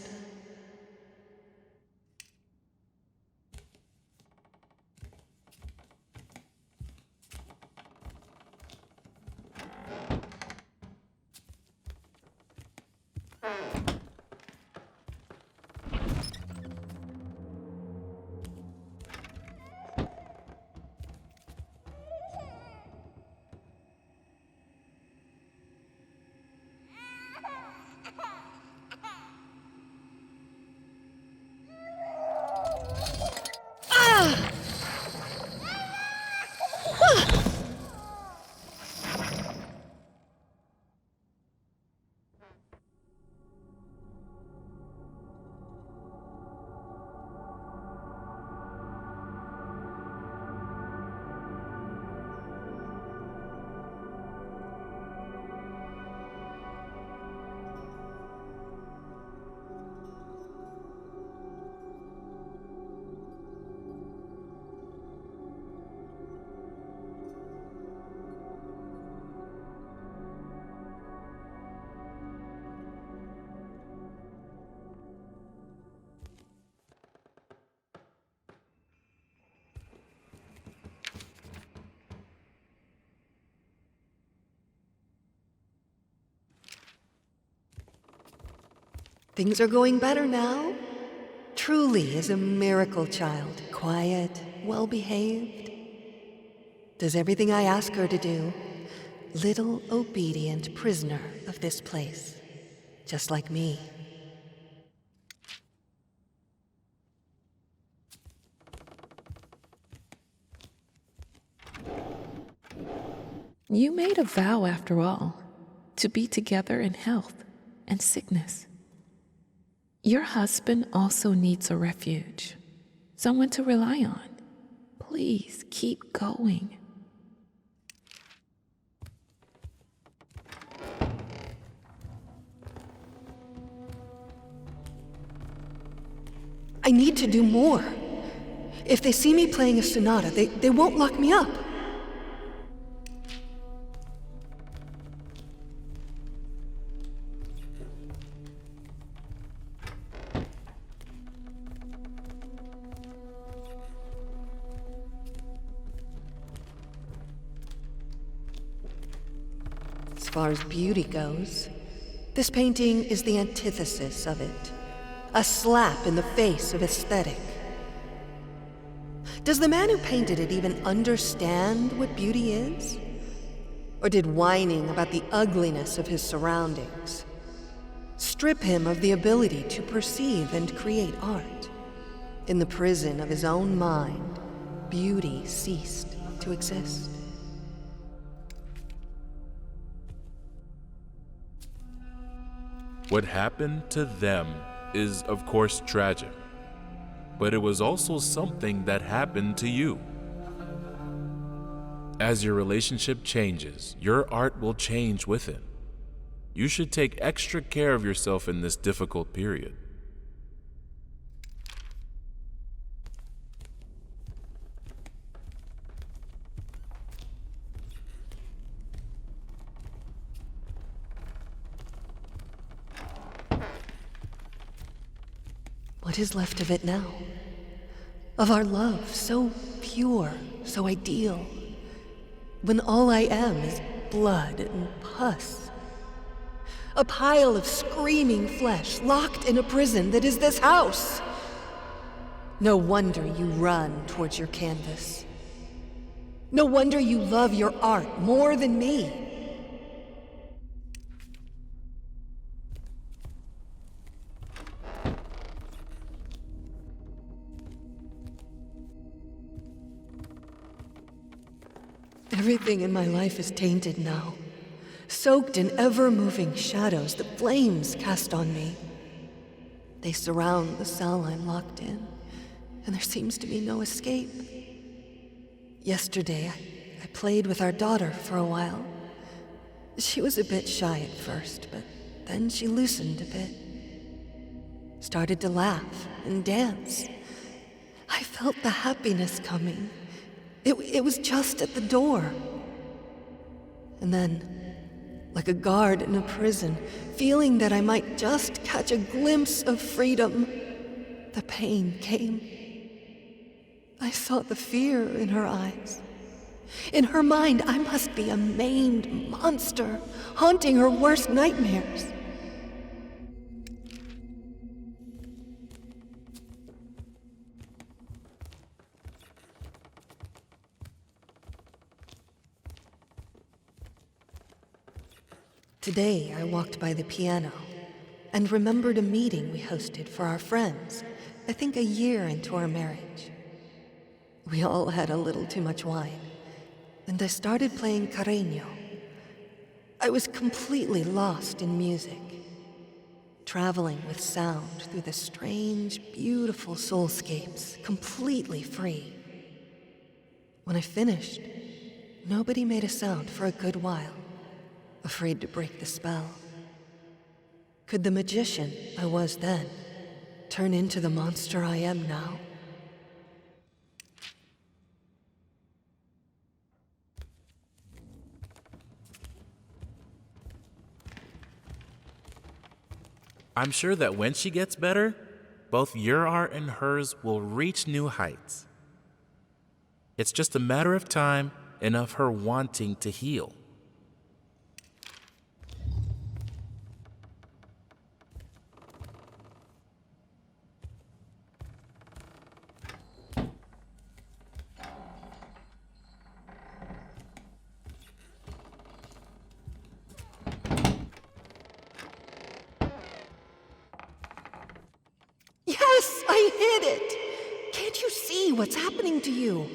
A: Things are going better now. Truly is a miracle child, quiet, well-behaved. Does everything I ask her to do. Little obedient prisoner of this place, just like me.
G: You made a vow, after all, to be together in health and sickness. Your husband also needs a refuge, someone to rely on. Please keep going.
A: I need to do more. If they see me playing a sonata, they won't lock me up. far as beauty goes, this painting is the antithesis of it. A slap in the face of aesthetic. Does the man who painted it even understand what beauty is? Or did whining about the ugliness of his surroundings strip him of the ability to perceive and create art? In the prison of his own mind, beauty ceased to exist.
I: What happened to them is, of course, tragic, but it was also something that happened to you. As your relationship changes, your art will change with it. You should take extra care of yourself in this difficult period.
A: What is left of it now? Of our love, so pure, so ideal, when all I am is blood and pus. A pile of screaming flesh locked in a prison that is this house. No wonder you run towards your canvas. No wonder you love your art more than me. Everything in my life is tainted now, soaked in ever-moving shadows that flames cast on me. They surround the cell I'm locked in, and there seems to be no escape. Yesterday, I played with our daughter for a while. She was a bit shy at first, but then she loosened a bit. Started to laugh and dance. I felt the happiness coming. It was just at the door. And then, like a guard in a prison, feeling that I might just catch a glimpse of freedom, the pain came. I saw the fear in her eyes. In her mind, I must be a maimed monster, haunting her worst nightmares. Today, I walked by the piano and remembered a meeting we hosted for our friends, I think a year into our marriage. We all had a little too much wine, and I started playing carreño. I was completely lost in music, traveling with sound through the strange, beautiful soulscapes, completely free. When I finished, nobody made a sound for a good while, afraid to break the spell. Could the magician I was then turn into the monster I am now?
I: I'm sure that when she gets better, both your art and hers will reach new heights. It's just a matter of time and of her wanting to heal.
A: Yes, I hit it! Can't you see what's happening to you?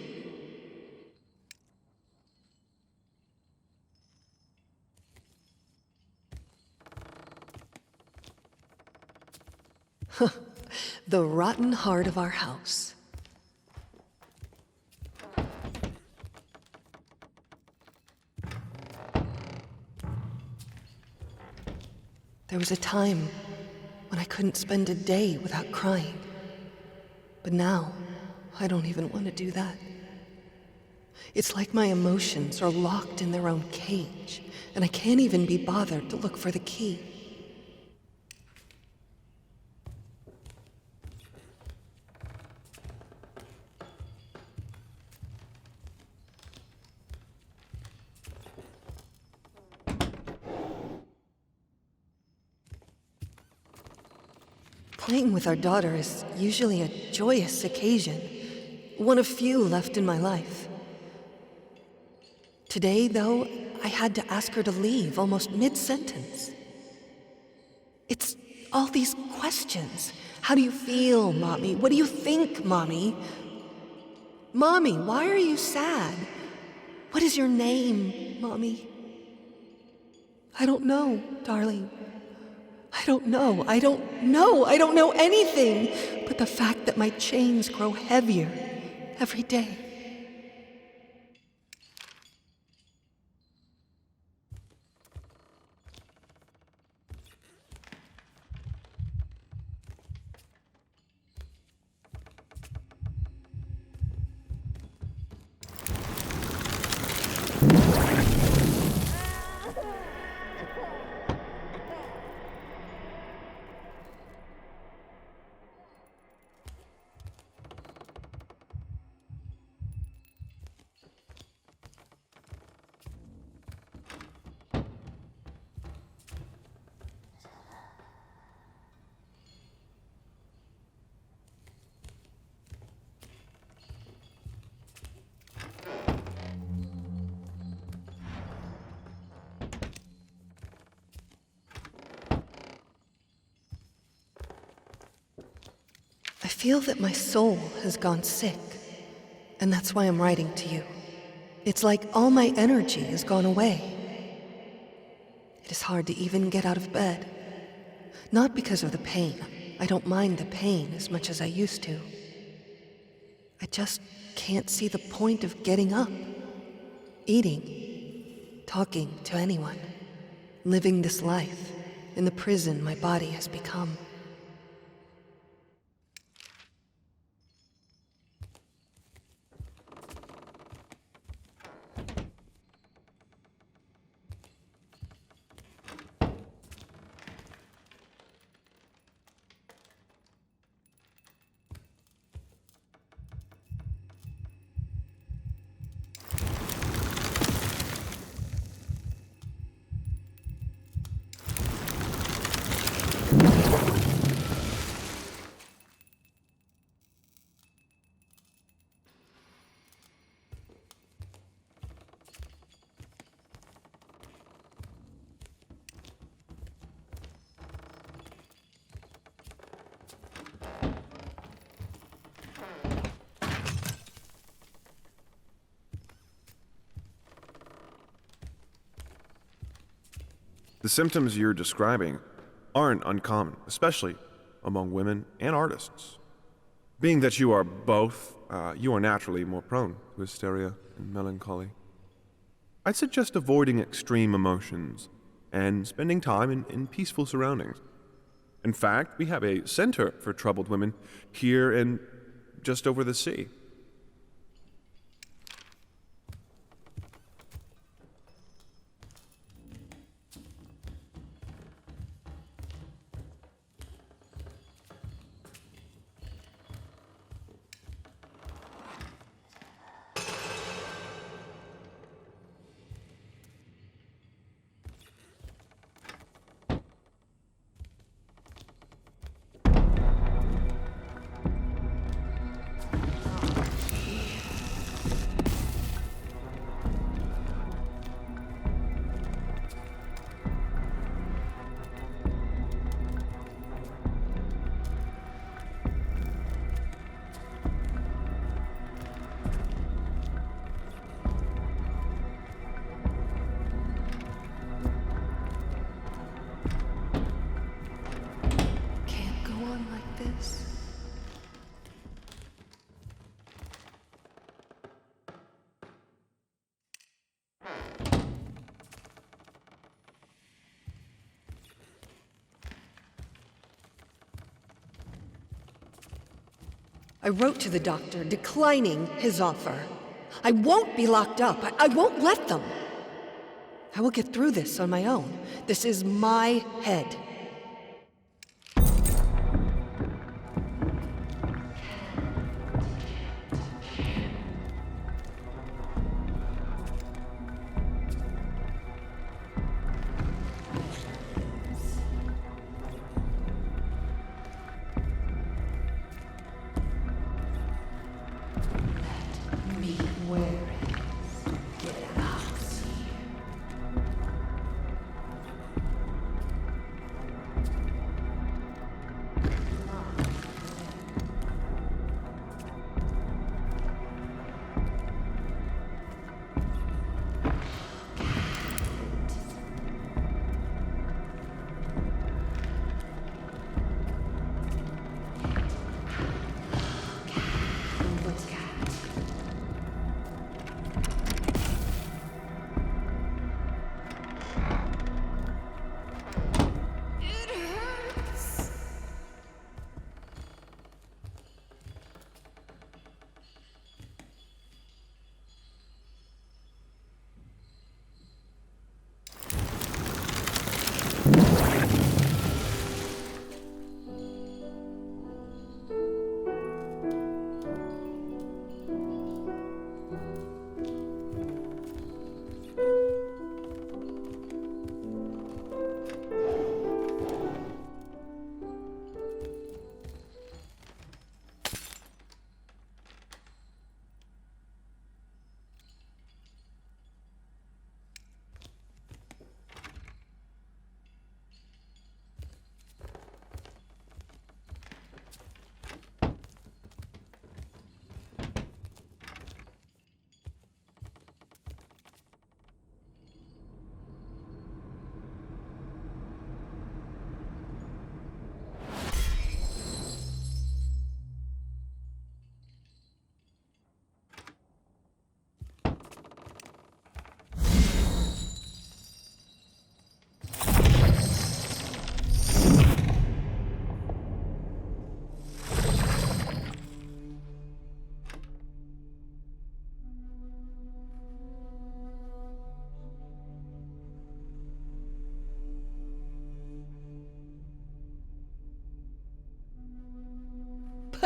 A: The rotten heart of our house. There was a time when I couldn't spend a day without crying. But now, I don't even want to do that. It's like my emotions are locked in their own cage, and I can't even be bothered to look for the key. Playing with our daughter is usually a joyous occasion, one of few left in my life. Today, though, I had to ask her to leave almost mid-sentence. It's all these questions. How do you feel, Mommy? What do you think, Mommy? Mommy, why are you sad? What is your name, Mommy? I don't know, darling. I don't know. I don't know anything but the fact that my chains grow heavier every day. I feel that my soul has gone sick, and that's why I'm writing to you. It's like all my energy has gone away. It is hard to even get out of bed. Not because of the pain. I don't mind the pain as much as I used to. I just can't see the point of getting up, eating, talking to anyone, living this life in the prison my body has become.
J: The symptoms you're describing aren't uncommon, especially among women and artists. Being that you are both, you are naturally more prone to hysteria and melancholy. I'd suggest avoiding extreme emotions and spending time in peaceful surroundings. In fact, we have a center for troubled women here and just over the sea. I wrote to the doctor declining his offer. I won't be locked up. I won't let them. I will get through this on my own. This is my head.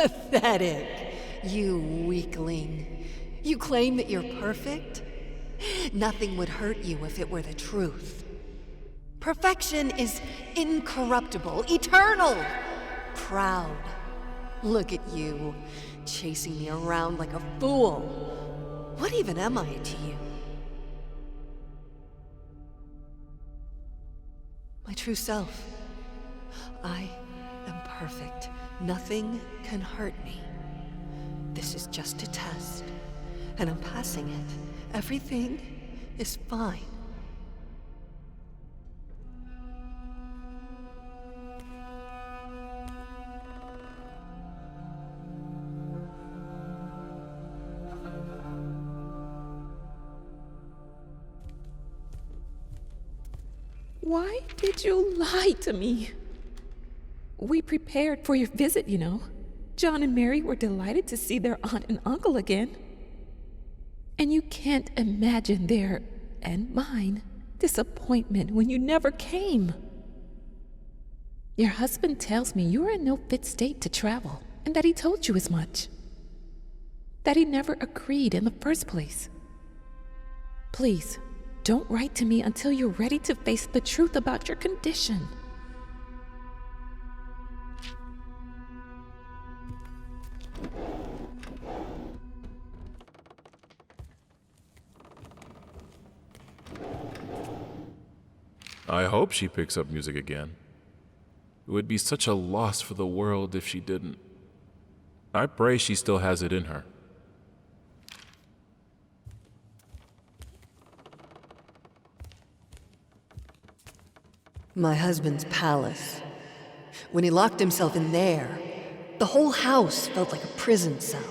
A: Pathetic. You weakling. You claim that you're perfect? Nothing would hurt you if it were the truth. Perfection is incorruptible, eternal, proud. Look at you, chasing me around like a fool. What even am I to you? My true self. I am perfect. Nothing can hurt me. This is just a test, and I'm passing it. Everything is fine.
G: Why did you lie to me? We prepared for your visit, you know. John and Mary were delighted to see their aunt and uncle again. And you can't imagine their, and mine, disappointment when you never came. Your husband tells me you are in no fit state to travel, and that he told you as much. That he never agreed in the first place. Please, don't write to me until you're ready to face the truth about your condition.
I: I hope she picks up music again. It would be such a loss for the world if she didn't. I pray she still has it in her.
A: My husband's palace. When he locked himself in there, the whole house felt like a prison cell.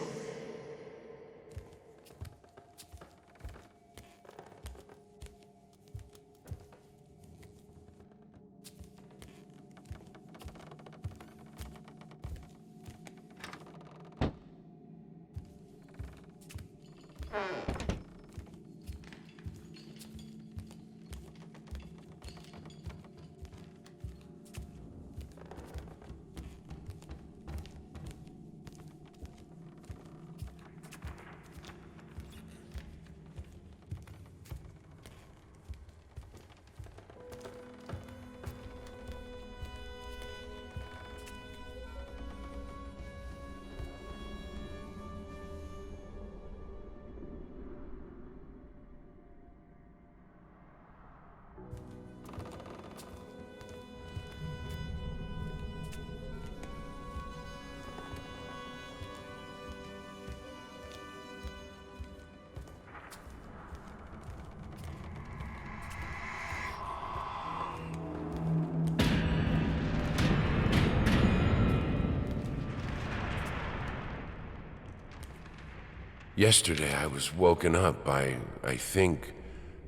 B: Yesterday I was woken up by, I think,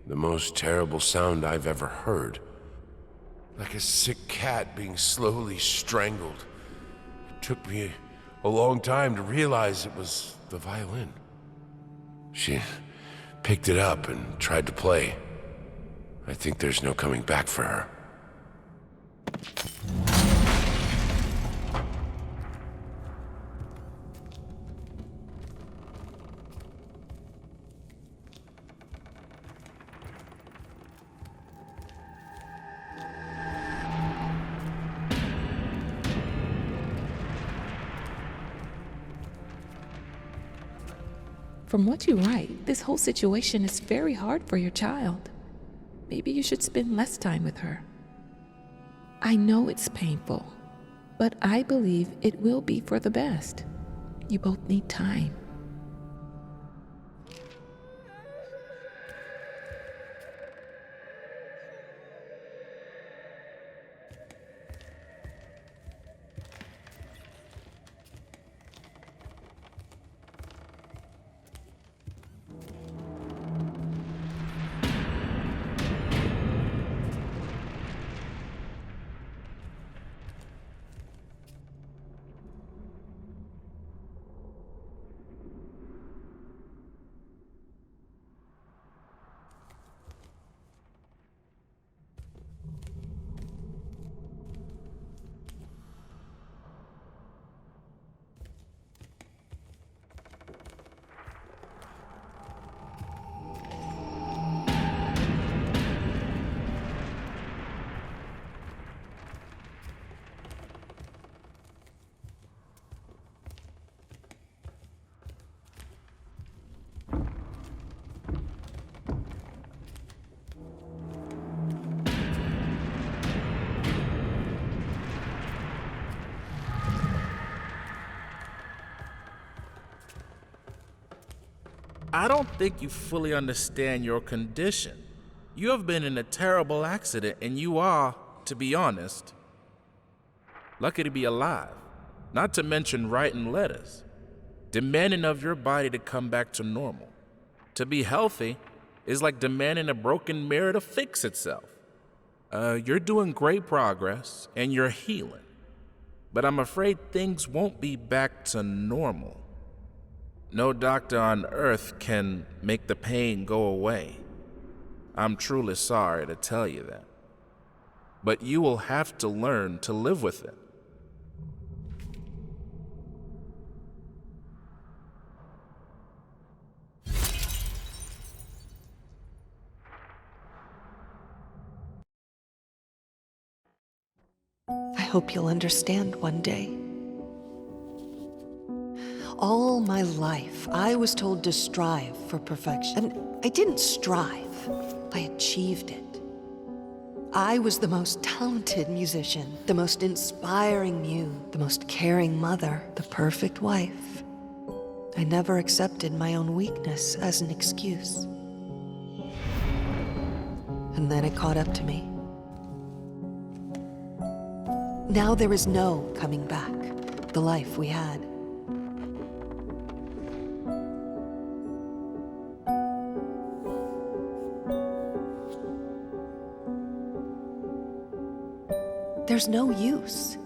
B: the most terrible sound I've ever heard. Like a sick cat being slowly strangled. It took me a long time to realize it was the violin. She picked it up and tried to play. I think there's no coming back for her.
G: From what you write, this whole situation is very hard for your child. Maybe you should spend less time with her. I know it's painful, but I believe it will be for the best. You both need time.
I: I don't think you fully understand your condition. You have been in a terrible accident, and you are, to be honest, lucky to be alive. Not to mention writing letters, demanding of your body to come back to normal. To be healthy is like demanding a broken mirror to fix itself. You're doing great progress, and you're healing. But I'm afraid things won't be back to normal. No doctor on earth can make the pain go away. I'm truly sorry to tell you that. But you will have to learn to live with it.
A: I hope you'll understand one day. All my life, I was told to strive for perfection. And I didn't strive, I achieved it. I was the most talented musician, the most inspiring muse, the most caring mother, the perfect wife. I never accepted my own weakness as an excuse. And then it caught up to me. Now there is no coming back, the life we had. There's no use.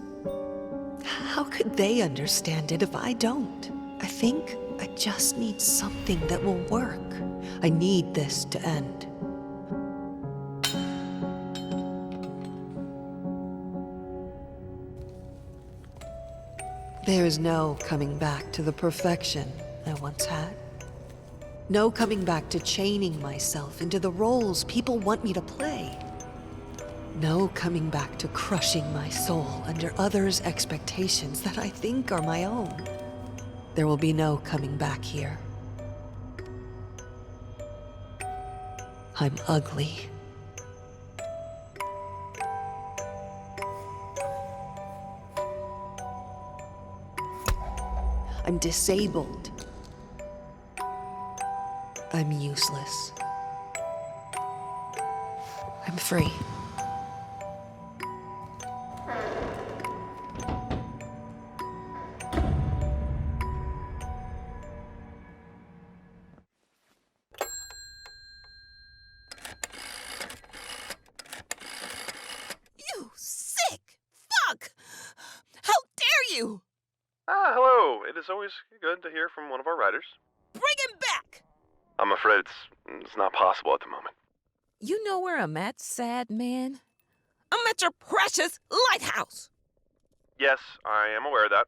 A: How could they understand it if I don't? I think I just need something that will work. I need this to end. There is no coming back to the perfection I once had. No coming back to chaining myself into the roles people want me to play. No coming back to crushing my soul under others' expectations that I think are my own. There will be no coming back here. I'm ugly. I'm disabled. I'm useless. I'm free.
G: You sick fuck! How dare you!
J: Hello. It is always good to hear from one of our writers.
G: Bring him back!
J: I'm afraid it's not possible at the moment.
G: You know where I'm at, sad man? I'm at your precious lighthouse!
J: Yes, I am aware of that.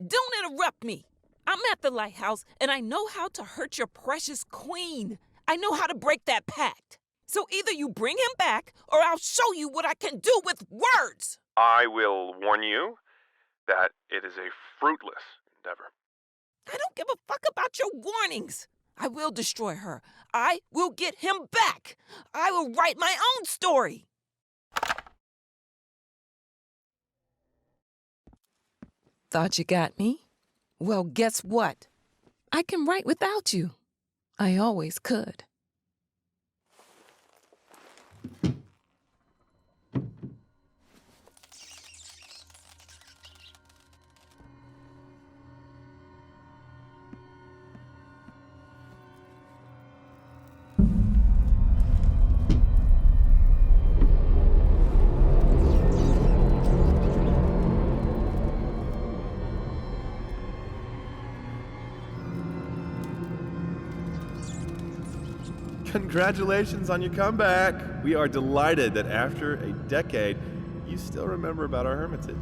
G: Don't interrupt me! I'm at the lighthouse, and I know how to hurt your precious queen. I know how to break that pact. So either you bring him back, or I'll show you what I can do with words!
J: I will warn you that it is a fruitless endeavor.
G: I don't give a fuck about your warnings. I will destroy her. I will get him back. I will write my own story. Thought you got me? Well, guess what? I can write without you. I always could.
J: Congratulations on your comeback. We are delighted that after a decade, you still remember about our hermitage.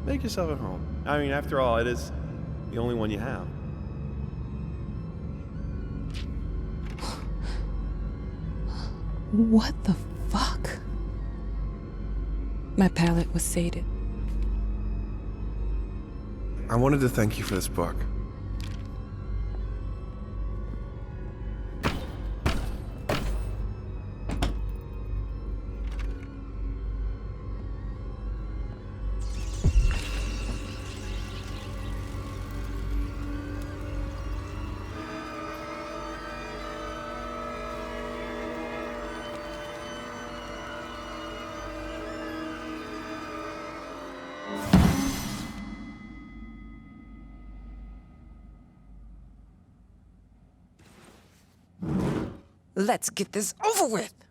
J: Make yourself at home. I mean, after all, it is the only one you have.
G: What the fuck? My palate was sated.
J: I wanted to thank you for this book.
K: Let's get this over with.